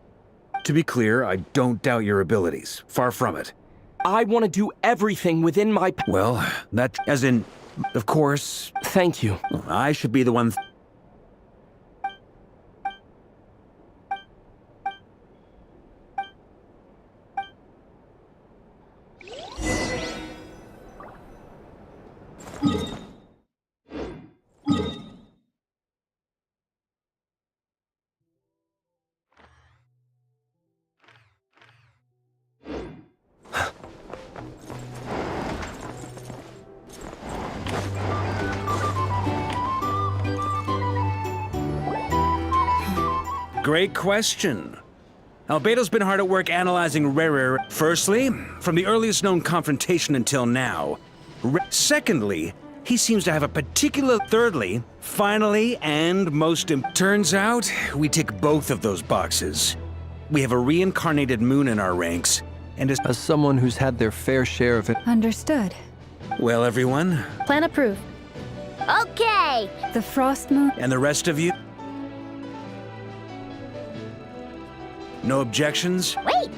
To be clear, I don't doubt your abilities. Far from it. I want to do everything within my... Well, that... as in... Of course... Thank you. I should be the one... Great question. Albedo's been hard at work analyzing Rerir. Firstly, from the earliest known confrontation until now. Secondly, He seems to have a particular... Thirdly, finally, and turns out, we tick both of those boxes. We have a reincarnated moon in our ranks, and as someone who's had their fair share of it... Understood. Well, everyone... Plan approved. Okay! The frost moon... And the rest of you? No objections? Wait!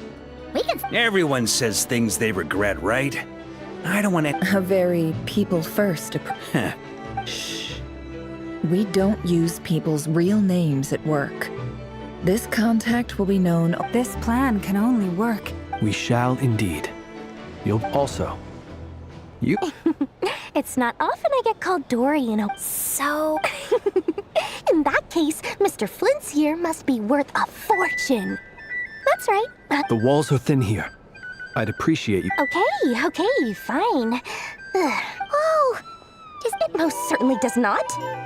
We can... Everyone says things they regret, right? I don't want to... A very people-first approach. Shh. We don't use people's real names at work. This contact will be known... This plan can only work. We shall indeed. You'll also... You... It's not often I get called Dory, you know. So... in that case, Mr. Flint's here must be worth a fortune. That's right. The walls are thin here. I'd appreciate you... Okay, fine. Oh, it most certainly does not.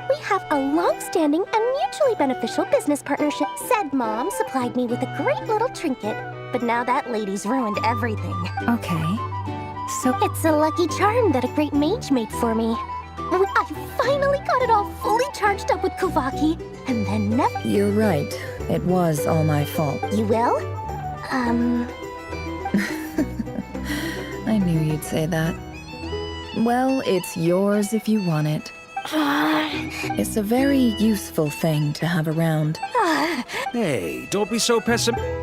We have a long-standing and mutually beneficial business partnership. Said Mom supplied me with a great little trinket, but now that lady's ruined everything. Okay. So... It's a lucky charm that a great mage made for me. I finally got it all fully charged up with Kuvaki, and then never... You're right. It was all my fault. You will? I knew you'd say that. Well, it's yours if you want it. It's a very useful thing to have around. Hey, don't be so pessimistic.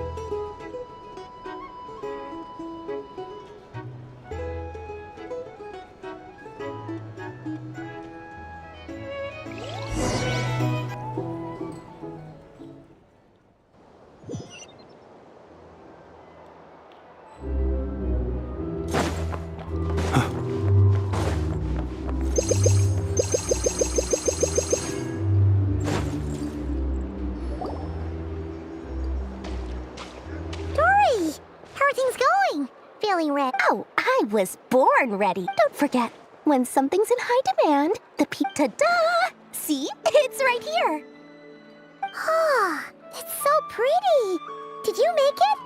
Oh, I was born ready. Don't forget, when something's in high demand, the ta-da! See? It's right here. Ah, it's so pretty. Did you make it?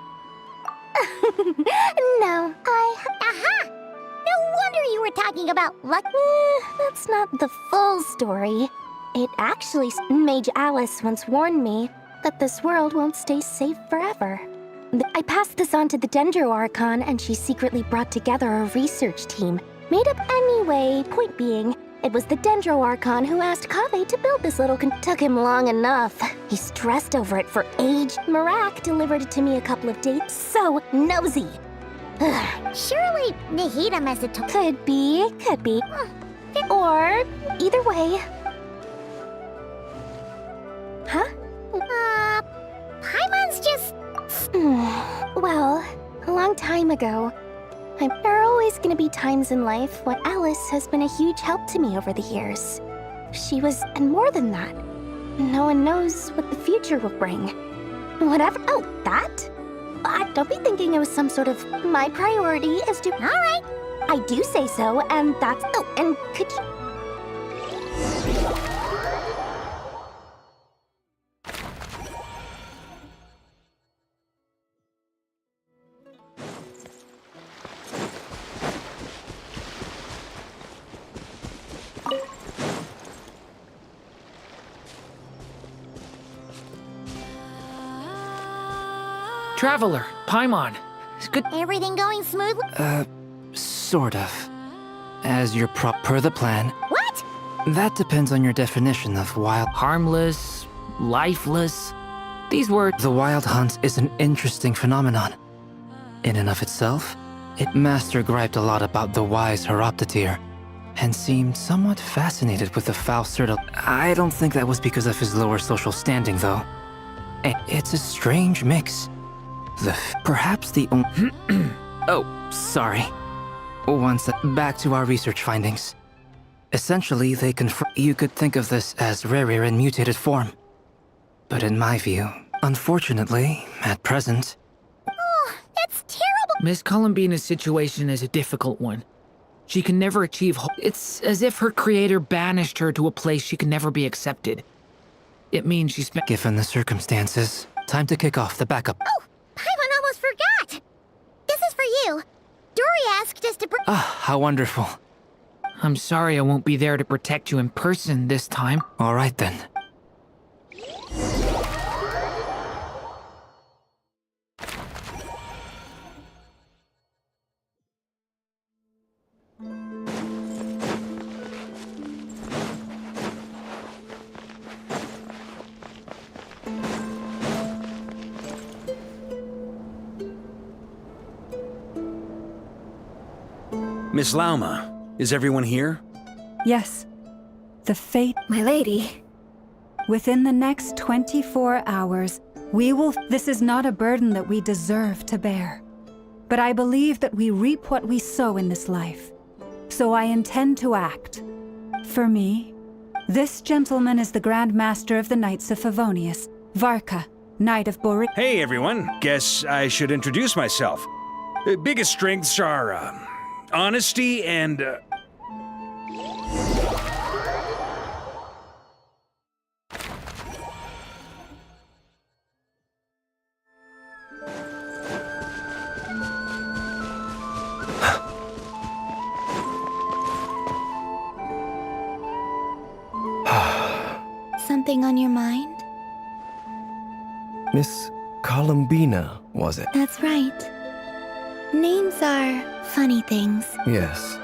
No, Aha! No wonder you were talking about luck. That's not the full story. It actually... Mage Alice once warned me that this world won't stay safe forever. I passed this on to the Dendro Archon, and she secretly brought together a research team. Made up anyway, point being, it was the Dendro Archon who asked Kaveh to build this little Took him long enough. He stressed over it for age. Marak delivered it to me a couple of days. So nosy. Surely Nahida must have told... Could be. Or, either way. Huh? Paimon's just... Well, a long time ago. There are always gonna be times in life when Alice has been a huge help to me over the years. She was, and more than that. No one knows what the future will bring. Whatever. Oh, that? Don't be thinking it was some sort of my priority is to... All right. I do say so, and that's... Oh, and could you... Traveler, Paimon. It's good. Everything going smoothly? Sort of. As you're per the plan. What? That depends on your definition of wild. Harmless, lifeless. These words. The wild hunt is an interesting phenomenon. In and of itself, Master griped a lot about the wise Horoptatir, and seemed somewhat fascinated with the Faust turtle. I don't think that was because of his lower social standing, though. It's a strange mix. Perhaps the Oh, sorry. Back to our research findings. Essentially, they confirm you could think of this as Rerir in mutated form. But in my view, unfortunately, at present... Oh, that's terrible! Miss Columbina's situation is a difficult one. She can never achieve It's as if her creator banished her to a place she can never be accepted. It means she's been... Given the circumstances, time to kick off the backup. Oh! Paimon almost forgot! This is for you. Dory asked us to bring... Ah, how wonderful. I'm sorry I won't be there to protect you in person this time. All right then. Miss Lauma, is everyone here? Yes. The fate... My lady. Within the next 24 hours, we will... This is not a burden that we deserve to bear. But I believe that we reap what we sow in this life. So I intend to act. For me, this gentleman is the Grand Master of the Knights of Favonius, Varka, Knight of Bori... Hey everyone, guess I should introduce myself. Biggest strengths are, honesty and, Something on your mind? Miss Columbina, was it? That's right. Names are funny things. Yes.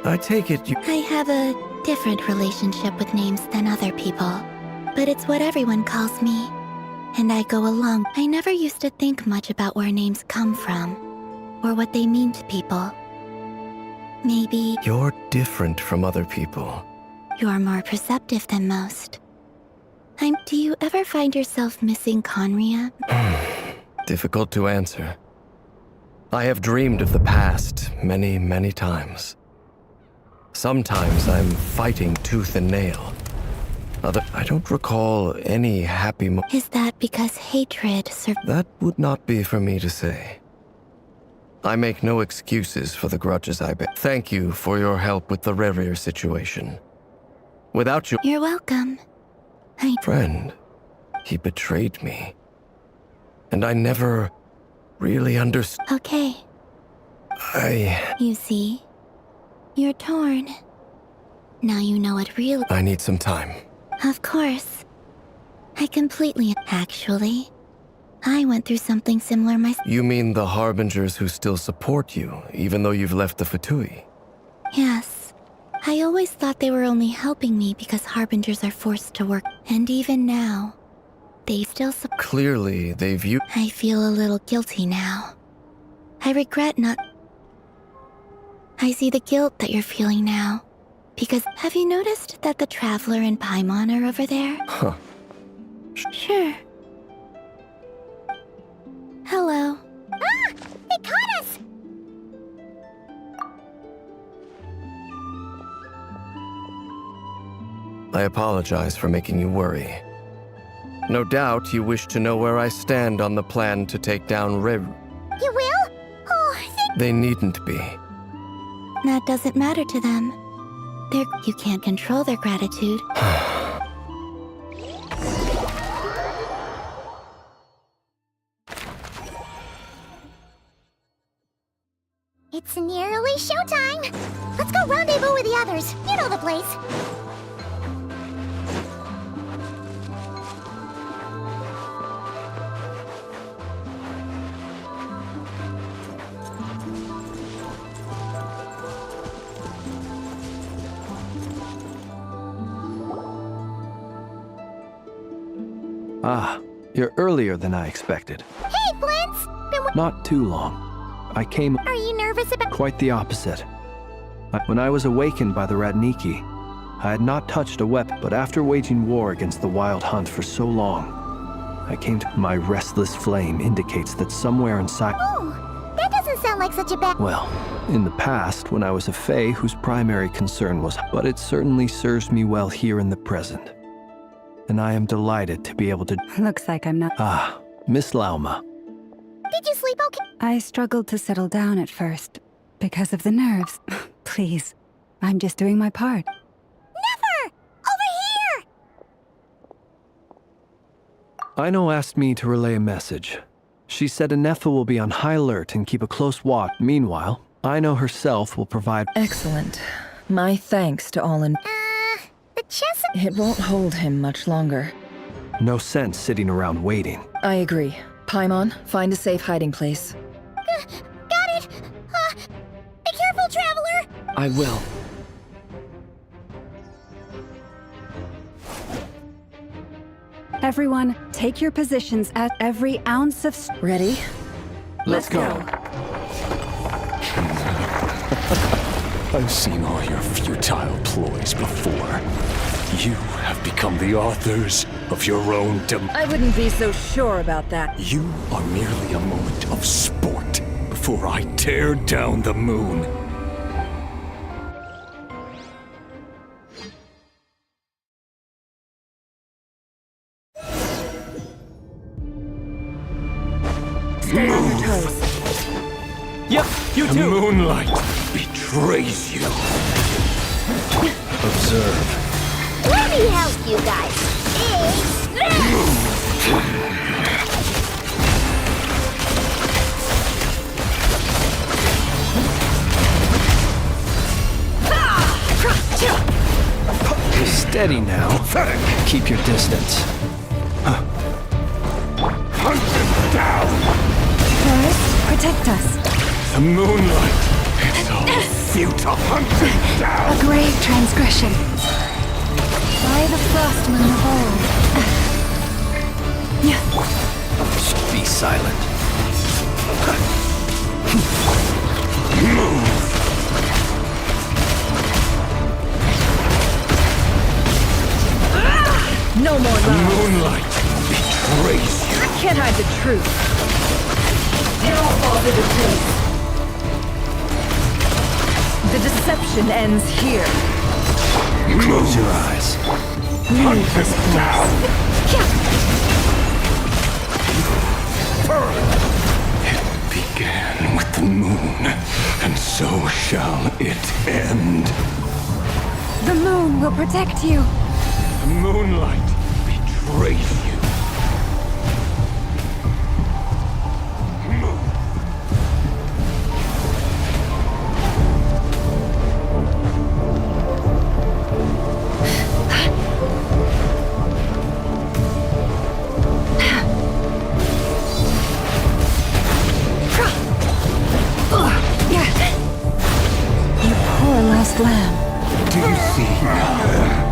I take it you... I have a different relationship with names than other people, but it's what everyone calls me. And I go along. I never used to think much about where names come from, or what they mean to people. Maybe You're different from other people. you're more perceptive than most. Do you ever find yourself missing Conria? Difficult to answer. I have dreamed of the past many, many times. Sometimes I'm fighting tooth and nail. I don't recall any happy Is that because hatred That would not be for me to say. I make no excuses for the grudges I bear. Thank you for your help with the Rerir situation. Without you... You're welcome. Friend, he betrayed me. And I never really understood. Okay. You see? You're torn. Now you know what real... I need some time. Of course. I completely... Actually, I went through something similar myself. You mean the Harbingers who still support you, even though you've left the Fatui? Yes. I always thought they were only helping me because Harbingers are forced to work. And even now, they still support... Clearly, they view... I feel a little guilty now. I regret not... I see the guilt that you're feeling now. Because have you noticed that the Traveler and Paimon are over there? Huh. Sure. Hello. Ah! They caught us! I apologize for making you worry. No doubt you wish to know where I stand on the plan to take down Rev. You will? Oh, They needn't be. That doesn't matter to them. You can't control their gratitude. It's nearly showtime! Let's go rendezvous with the others. You know the place. Ah, you're earlier than I expected. Hey, Flint's! Not too long. I came... Are you nervous about... Quite the opposite. When I was awakened by the Radniki, I had not touched a weapon, but after waging war against the Wild Hunt for so long, I came to... My restless flame indicates that somewhere inside... Oh, that doesn't sound like such a bad... Well, in the past, when I was a Fae whose primary concern was... But it certainly serves me well here in the present. And I am delighted to be able to... Looks like I'm not... Ah, Miss Lauma. Did you sleep okay? I struggled to settle down at first, because of the nerves. Please, I'm just doing my part. Never! Over here! Ino asked me to relay a message. She said Anefa will be on high alert and keep a close watch. Meanwhile, Ino herself will provide... Excellent. My thanks to all in... The chess... It won't hold him much longer. No sense sitting around waiting. I agree. Paimon, find a safe hiding place. Got it! Be careful, Traveler! I will. Everyone, take your positions at every ounce of... Ready? Let's go. I've seen all your futile ploys before. You have become the authors of your own I wouldn't be so sure about that. You are merely a moment of sport before I tear down the moon. Stay on your toes. Yep, you the too. The moonlight betrays you. Observe. Let me help you guys. Steady now. Keep your distance. Hunt them down! Forest, protect us. The moonlight. It's all futile. Hunt them down! A grave transgression. By the frost moon of old. Be silent. Move! No more lies. The moonlight betrays you. I can't hide the truth. It all falls into place. The deception ends here. Close your eyes. Hunt them down! It began with the moon, and so shall it end. The moon will protect you. The moonlight betrays you. You poor lost lamb. Do you see now?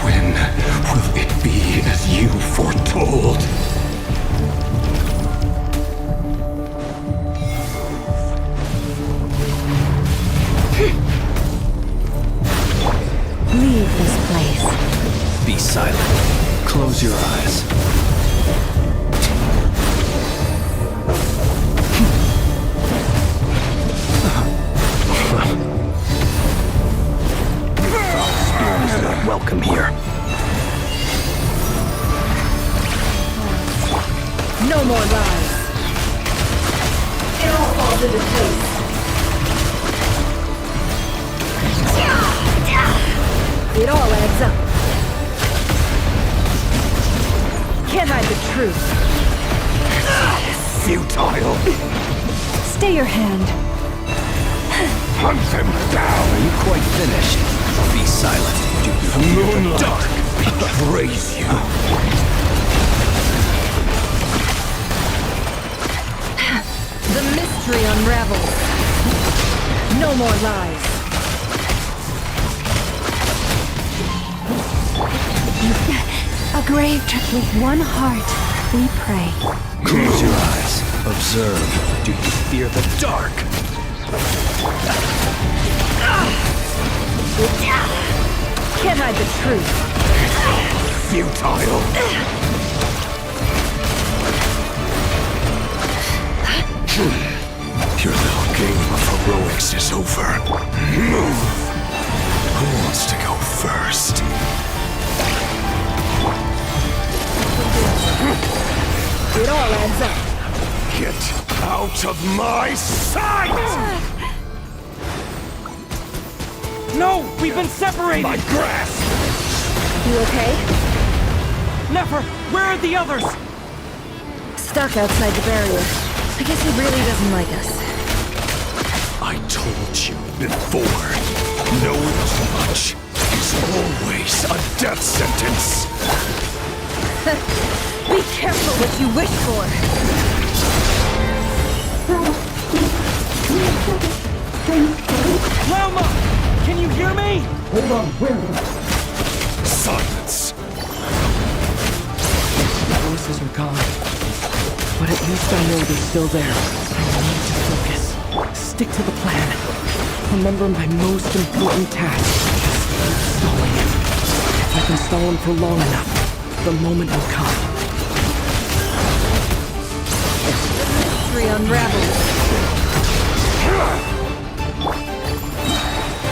When will it be as you foretold? Leave this place. Be silent. Close your eyes. Spirits not welcome here. No more lies. It all falls into place. It all adds up. Can't hide the truth. Futile. Stay your hand. Hunt them down. Are you quite finished? Be silent. Do you The feel moonlight the dark? betrays you. The mystery unravels. No more lies. A grave with one heart, we pray. Close your eyes. Observe. Do you fear the dark? Can't hide the truth. Futile. Your little game of heroics is over. Move. Who wants to go first? It all adds up. Get out of my sight! No, we've been separated. My grasp! You okay? Never. Where are the others? stuck outside the barrier. I guess he really doesn't like us. I told you before. Knowing too much is always a death sentence. Be careful what you wish for. Loma! Can you hear me? Hold on, silence. The voices are gone. But at least I know they're still there. I need to focus. Stick to the plan. Remember my most important task. Just stalling him. If I can stall him for long enough, the moment will come. Mystery unravels.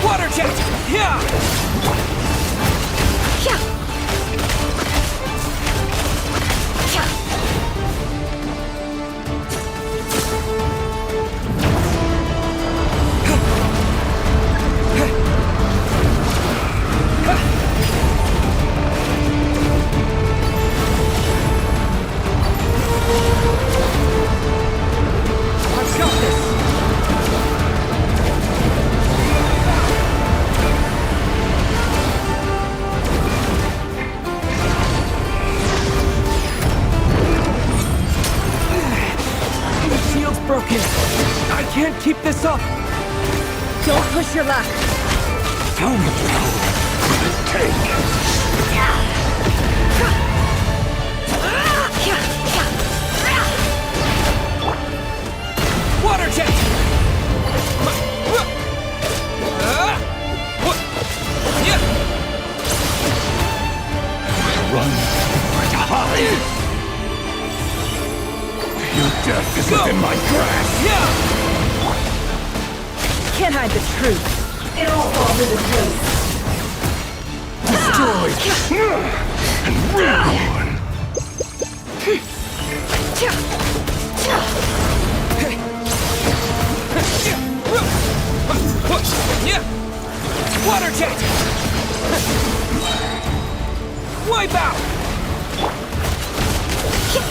Water jet! Yeah! I've got this. Broken. I can't keep this up. Don't push your luck. Water jet! Run or die. Your death is within my grasp. Can't hide the truth. It all falls into place. Destroy and ruin. Water jet! Wipe out!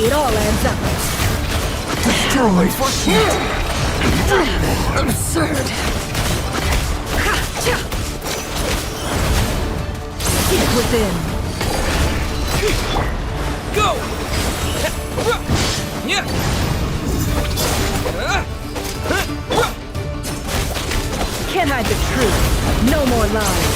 It all adds up. Destroyed. Absurd. Seek within. Go! Can't hide the truth. No more lies.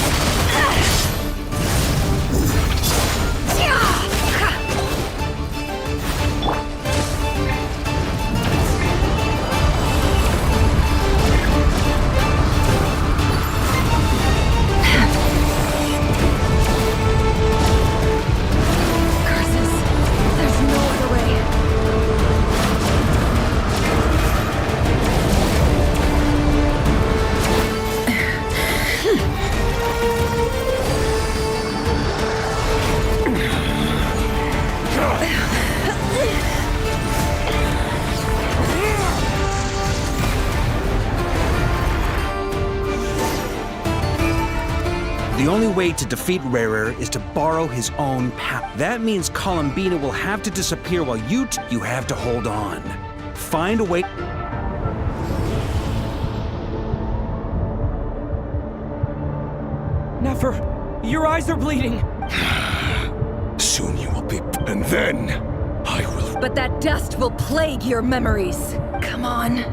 The only way to defeat Rarer is to borrow his own power. That means Columbina will have to disappear while you have to hold on. Find a way... Nefer, your eyes are bleeding. Soon you will be... And then, I will... But that dust will plague your memories. Come on,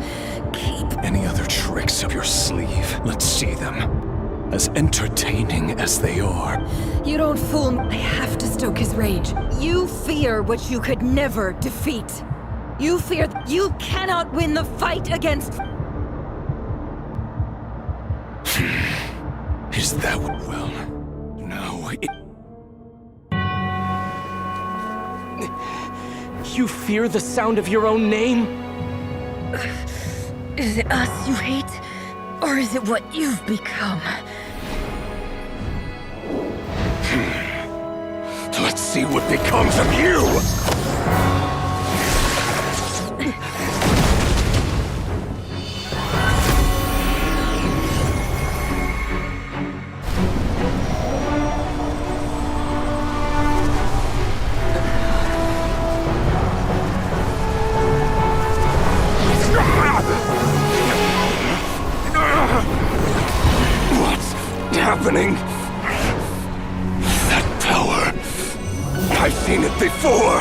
keep... Any other tricks up your sleeve? Let's see them. As entertaining as they are. You don't fool me. I have to stoke his rage. You fear what you could never defeat. You fear you cannot win the fight against... Is that what... Well, no, You fear the sound of your own name? Is it us you hate? Or is it what you've become? Let's see what becomes of you! I've seen it before!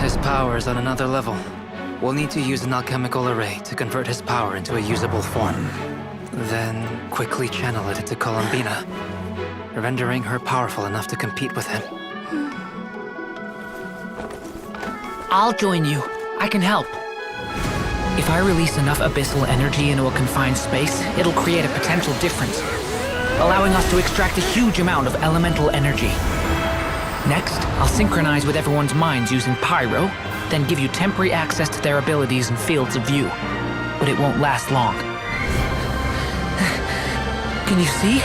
His power is on another level. We'll need to use an alchemical array to convert his power into a usable form. Then quickly channel it into Columbina, rendering her powerful enough to compete with him. I'll join you. I can help. If I release enough abyssal energy into a confined space, it'll create a potential difference, allowing us to extract a huge amount of elemental energy. Next, I'll synchronize with everyone's minds using pyro, then give you temporary access to their abilities and fields of view. But it won't last long. Can you see?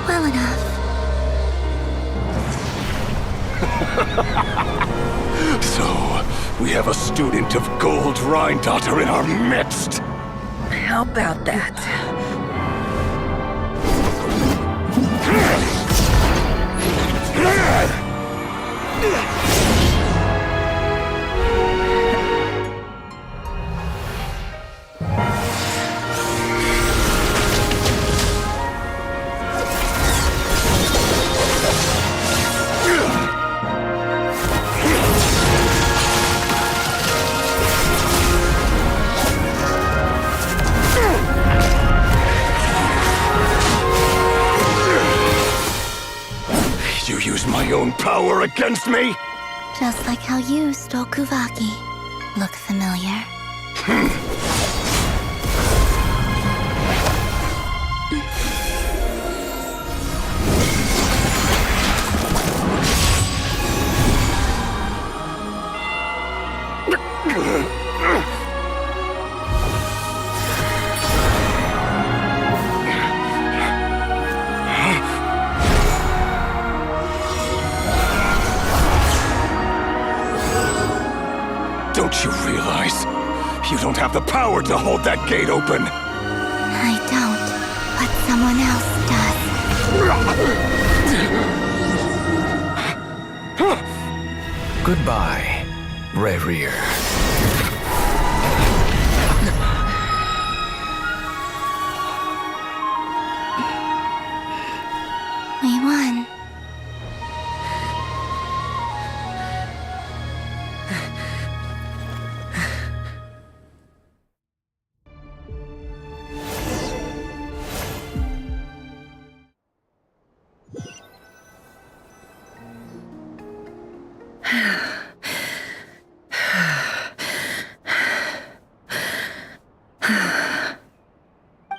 Well enough. So, we have a student of Gold Rhine-Daughter in our midst. How about that? You use my own power against me? Just like how you stole Kuvaki. Look familiar? Don't you realize? You don't have the power to hold that gate open! I don't, but someone else does. Goodbye, Rerir. We won.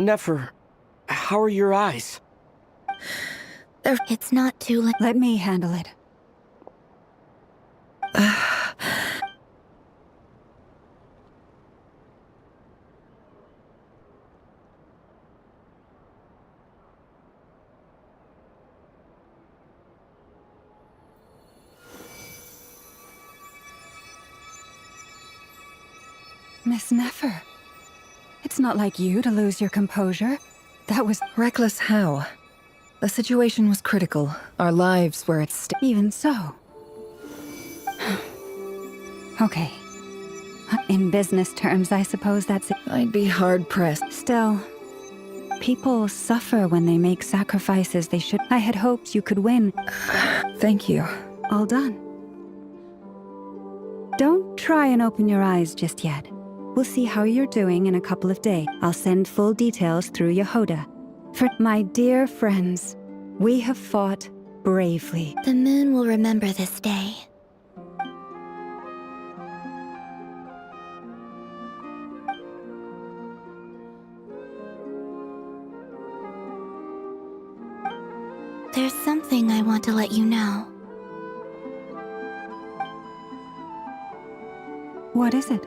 Nefer, how are your eyes? It's not too late. Let me handle it. Miss Nefer, it's not like you to lose your composure. That was reckless. How? The situation was critical. Our lives were at stake. Even so. Okay. In business terms, I suppose that's it. I'd be hard-pressed. Still, people suffer when they make sacrifices they should. I had hoped you could win. Thank you. All done. Don't try and open your eyes just yet. We'll see how you're doing in a couple of days. I'll send full details through Yehoda. For my dear friends, we have fought bravely. The moon will remember this day. There's something I want to let you know. What is it?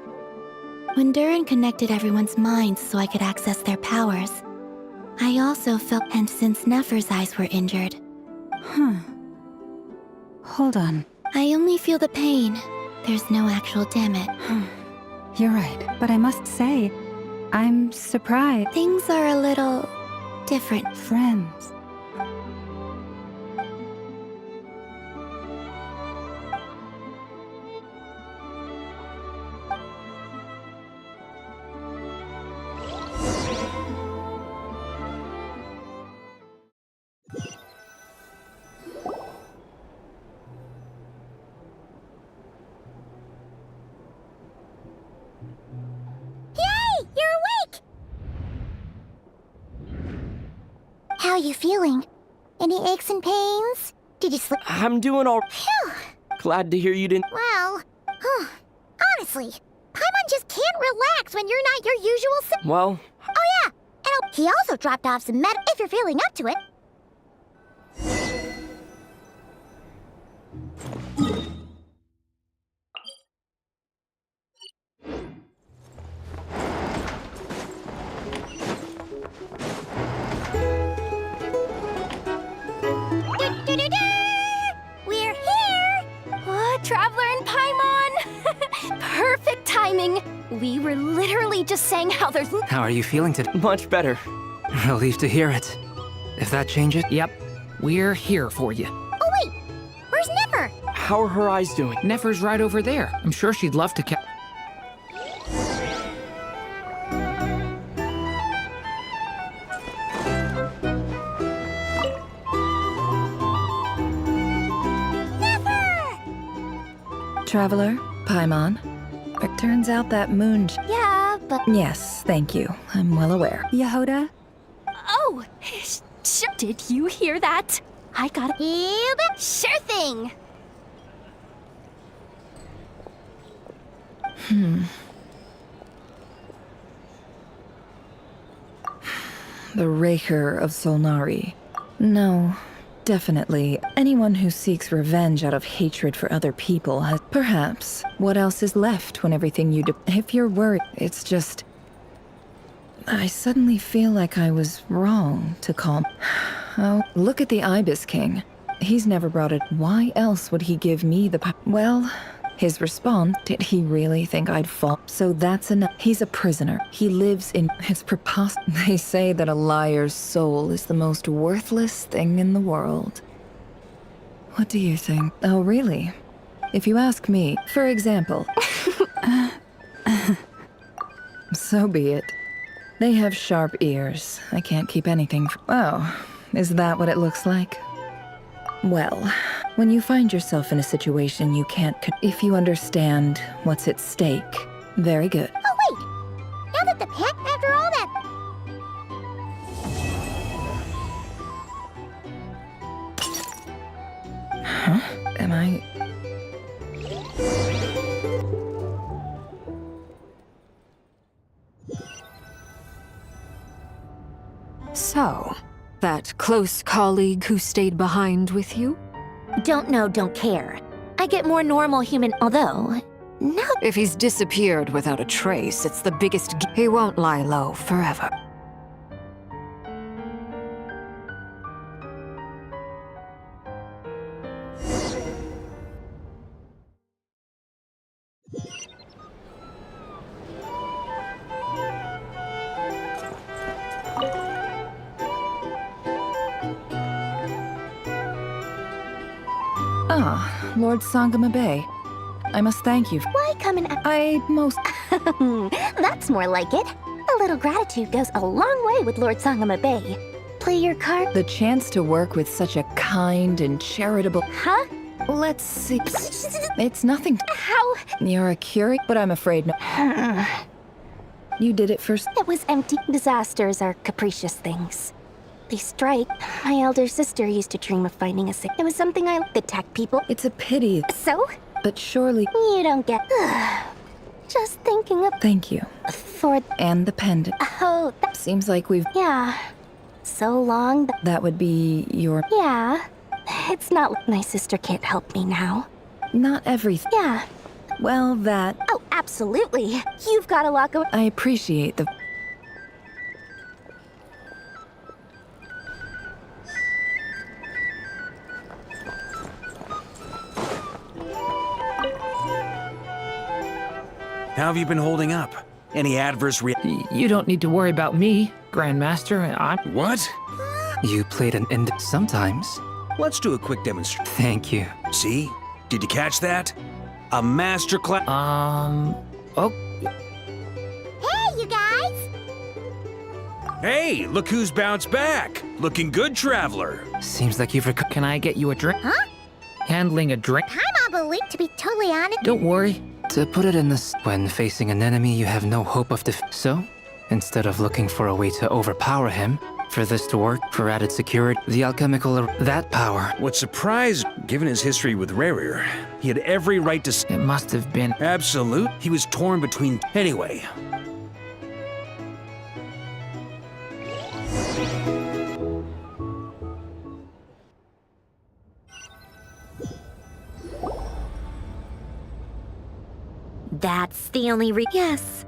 When Durin connected everyone's minds so I could access their powers, I also felt, and since Nefer's eyes were injured. Hold on. I only feel the pain. There's no actual damage. You're right, but I must say, I'm surprised. Things are a little different. Friends. How are you feeling? Any aches and pains? Did you sleep? I'm doing all... Phew. Glad to hear you didn't... Well, honestly, Paimon just can't relax when you're not your usual self. Well... Oh yeah, and he also dropped off some med if you're feeling up to it. We're here! Traveler and Paimon! Perfect timing! We were literally just saying how there's... How are you feeling today? Much better. Relieved to hear it. If that changes... Yep. We're here for you. Oh wait, where's Nipper? How are her eyes doing? Nefer's right over there. I'm sure she'd love to Traveler, Paimon. It turns out that moon... Yeah, but... Yes, thank you. I'm well aware. Yehoda? Oh! Did you hear that? I got it. Sure thing! The Raker of Solnari. No, definitely. Anyone who seeks revenge out of hatred for other people has... Perhaps. What else is left when everything you do... If you're worried, it's just... I suddenly feel like I was wrong to call... Oh, look at the Ibis King. He's never brought it. Why else would he give me the... Well... His response, did he really think I'd fall? So that's enough. He's a prisoner. He lives in... It's preposterous. They say that a liar's soul is the most worthless thing in the world. What do you think? Oh, really? If you ask me, for example... So be it. They have sharp ears. I can't keep anything from... Oh, is that what it looks like? Well, when you find yourself in a situation you can't... If you understand what's at stake, very good. Oh wait! Now that the pet, after all that... Huh? Am I... So, that close colleague who stayed behind with you? Don't know, don't care. I get more normal human, although... No. If he's disappeared without a trace, it's the biggest... He won't lie low forever. Ah, Lord Sangama Bay. I must thank you. Why come and... That's more like it. A little gratitude goes a long way with Lord Sangama Bay. Play your card. The chance to work with such a kind and charitable... Huh? Let's see. It's nothing. How? You're a curie, but I'm afraid no. You did it first. It was empty. Disasters are capricious things. They strike. My elder sister used to dream of finding a sick. It was something I attack people. It's a pity. So? But surely... You don't get... Just thinking of... Thank you. For... And the pendant. Oh, that... Seems like we've... Yeah. So long that... That would be your... Yeah. It's not like my sister can't help me now. Not everything. Yeah. Well, that... Oh, absolutely. You've got a lot going... I appreciate the... How have you been holding up? Any adverse You don't need to worry about me, Grandmaster. I'm... What? You played an end sometimes. Let's do a quick demonstration. Thank you. See? Did you catch that? A master class. Oh. Hey, you guys! Hey, look who's bounced back. Looking good, Traveler. Seems like you've Can I get you a drink? Huh? Handling a drink? I'm believe to be totally honest. Don't worry. To put it in this, when facing an enemy you have no hope of So, instead of looking for a way to overpower him, For this to work, for added security, the alchemical, that power. What surprised, given his history with Rerir, he had every right to... It must have been... Absolute. He was torn between... Anyway. That's the only Yes.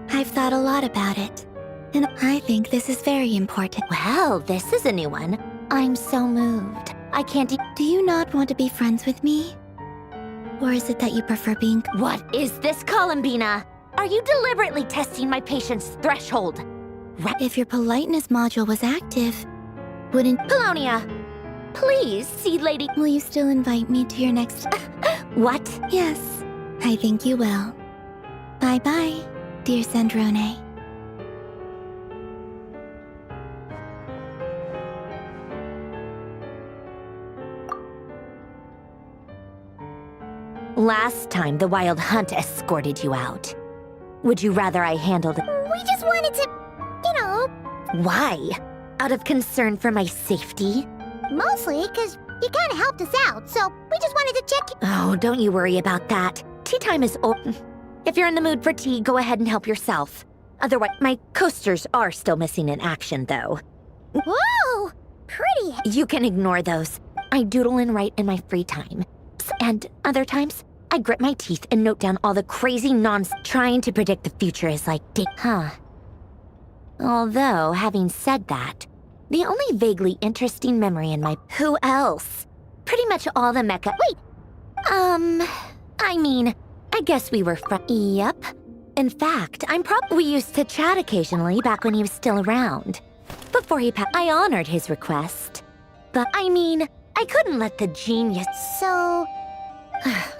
I've thought a lot about it. And I think this is very important. Well, this is a new one. I'm so moved. I can't Do you not want to be friends with me? Or is it that you prefer being... What is this, Columbina? Are you deliberately testing my patience threshold? If your politeness module was active, wouldn't... Polonia! Please, Seed Lady... Will you still invite me to your next... What? Yes, I think you will. Bye-bye, dear Sandrone. Last time, the Wild Hunt escorted you out. Would you rather I handled it? We just wanted to, you know... Why? Out of concern for my safety? Mostly because you kind of helped us out, so we just wanted to check... Oh, don't you worry about that. Tea time is over. If you're in the mood for tea, go ahead and help yourself. Otherwise, my coasters are still missing in action, though. Whoa! Pretty! You can ignore those. I doodle and write in my free time. And other times, I grit my teeth and note down all the crazy nonsense. Trying to predict the future is like Although, having said that, the only vaguely interesting memory in my... Who else? Pretty much all the mecha... Wait! I mean, I guess we were Yep. In fact, we used to chat occasionally back when he was still around. Before he passed, I honored his request. But, I mean, I couldn't let the genius... So...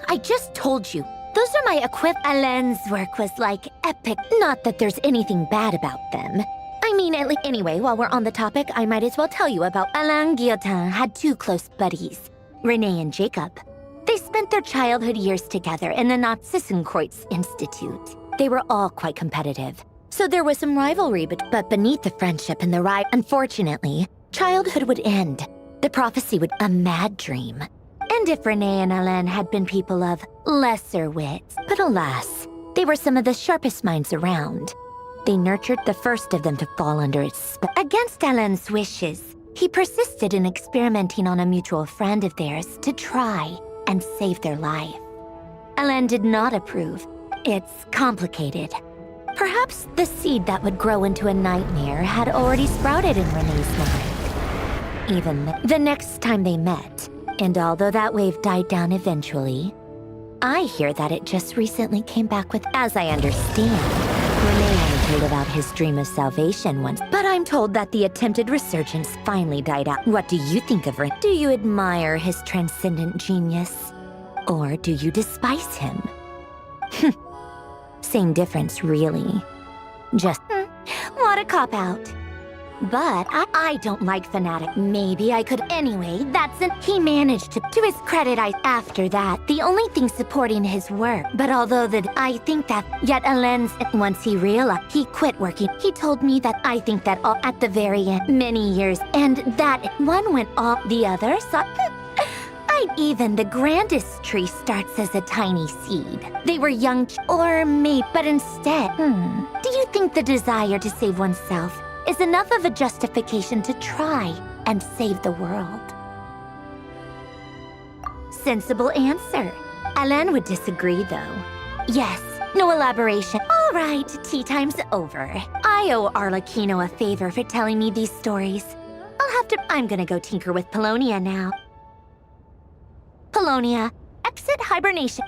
I just told you. Those are my Alain's work was like epic. Not that there's anything bad about them. I mean, anyway, while we're on the topic, I might as well tell you about Alain Guillotin had two close buddies, Renee and Jacob. They spent their childhood years together in the Narzissenkreuz Institute. They were all quite competitive, so there was some rivalry, but beneath the friendship and the unfortunately, childhood would end. The prophecy would a mad dream. And if Renee and Alain had been people of lesser wits, but alas, they were some of the sharpest minds around. They nurtured the first of them to fall under its spell. Against Alain's wishes, he persisted in experimenting on a mutual friend of theirs to try and save their life. Alain did not approve. It's complicated. Perhaps the seed that would grow into a nightmare had already sprouted in Renee's mind. Even the next time they met, and although that wave died down eventually, I hear that it just recently came back with, as I understand, Renee wanted to live out his dream of salvation once, but I'm told that the attempted resurgence finally died out. What do you think of Renee? Do you admire his transcendent genius? Or do you despise him? Same difference, really. Just, what a cop-out. But I don't like fanatic. Maybe I could anyway. He managed to his credit. After that, the only thing supporting his work. But although I think that, yet Alain's, once he realized he quit working, he told me that I think that all at the very end, many years, and that one went off the other, so even the grandest tree starts as a tiny seed. They were young, or maybe, but instead, do you think the desire to save oneself is enough of a justification to try and save the world? Sensible answer. Alain would disagree, though. Yes, no elaboration. All right, tea time's over. I owe Arlecchino a favor for telling me these stories. I'm gonna go tinker with Polonia now. Polonia, exit hibernation.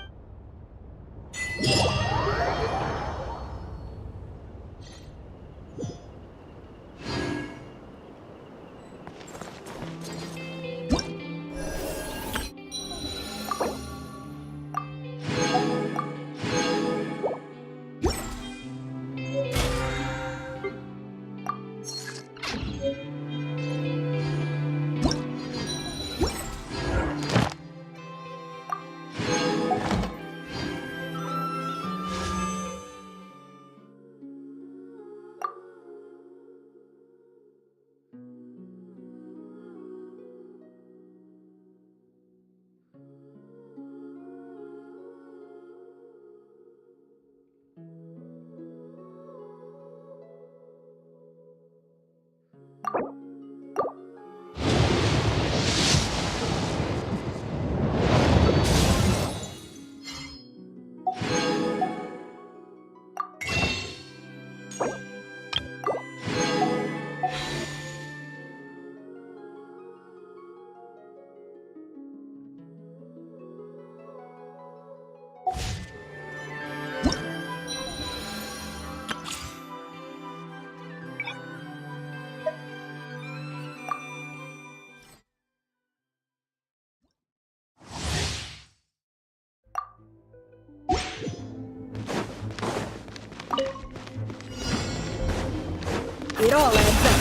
all adds up.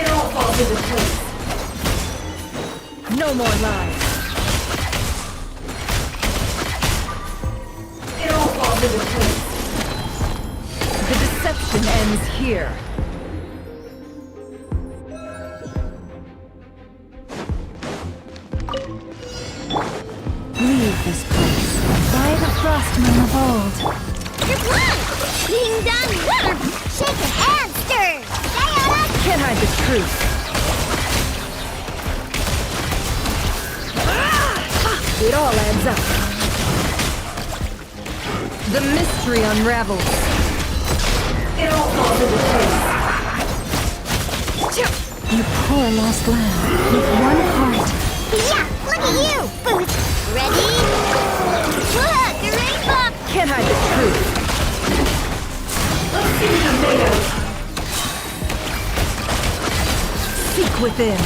It all falls into place. No more lies. It all falls into place. The deception ends here. Leave this place. By the frostmen of old. Your blood! Ding dong! Shaken and stirred! Can't hide the truth. It all adds up. The mystery unravels. It all falls into place. You poor lost lamb, with one heart. Yeah, look at you, Boots! Ready? Look, the rainbow! Can't hide the truth. Let's see what I'm made of. Seek within.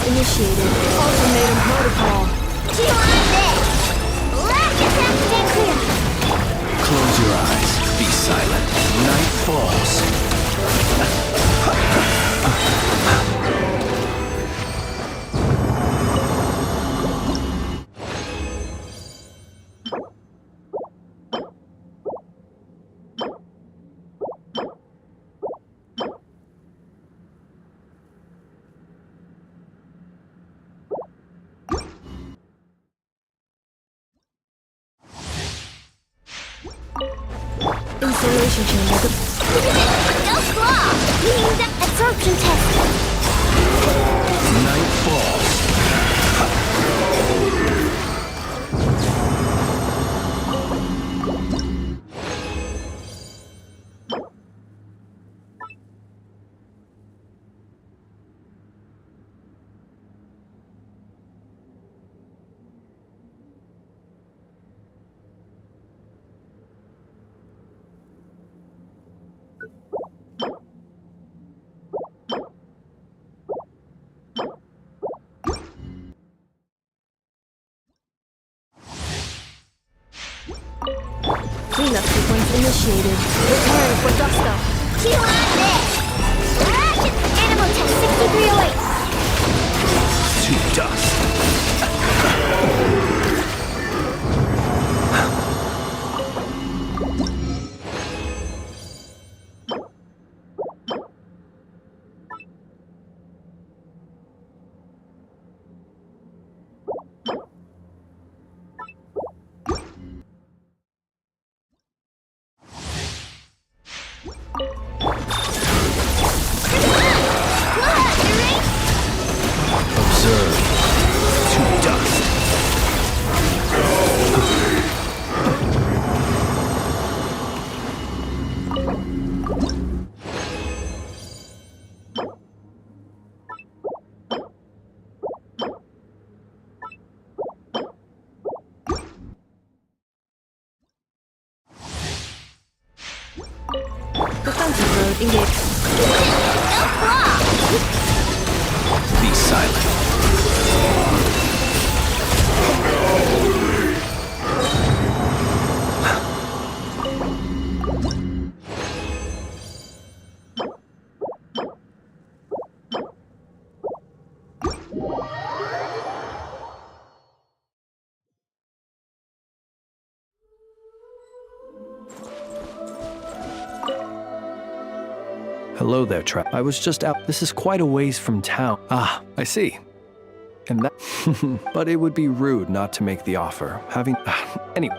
sequence initiated. Ultimatum protocol. Two on this! Let's just have to stay clear! Close your eyes. Be silent. Night falls. Installation chamber. No flaw! We need that absorption test! Night falls. Cleanup sequence initiated. Preparing for dust-up. Two on this! Ration! Animal test 6308! To dust. Observe. To dust. Defensive mode engaged. No flaw! Be silent. Hello there, Trap. I was just out. This is quite a ways from town. Ah, I see. And that. But it would be rude not to make the offer. Having. Anyway.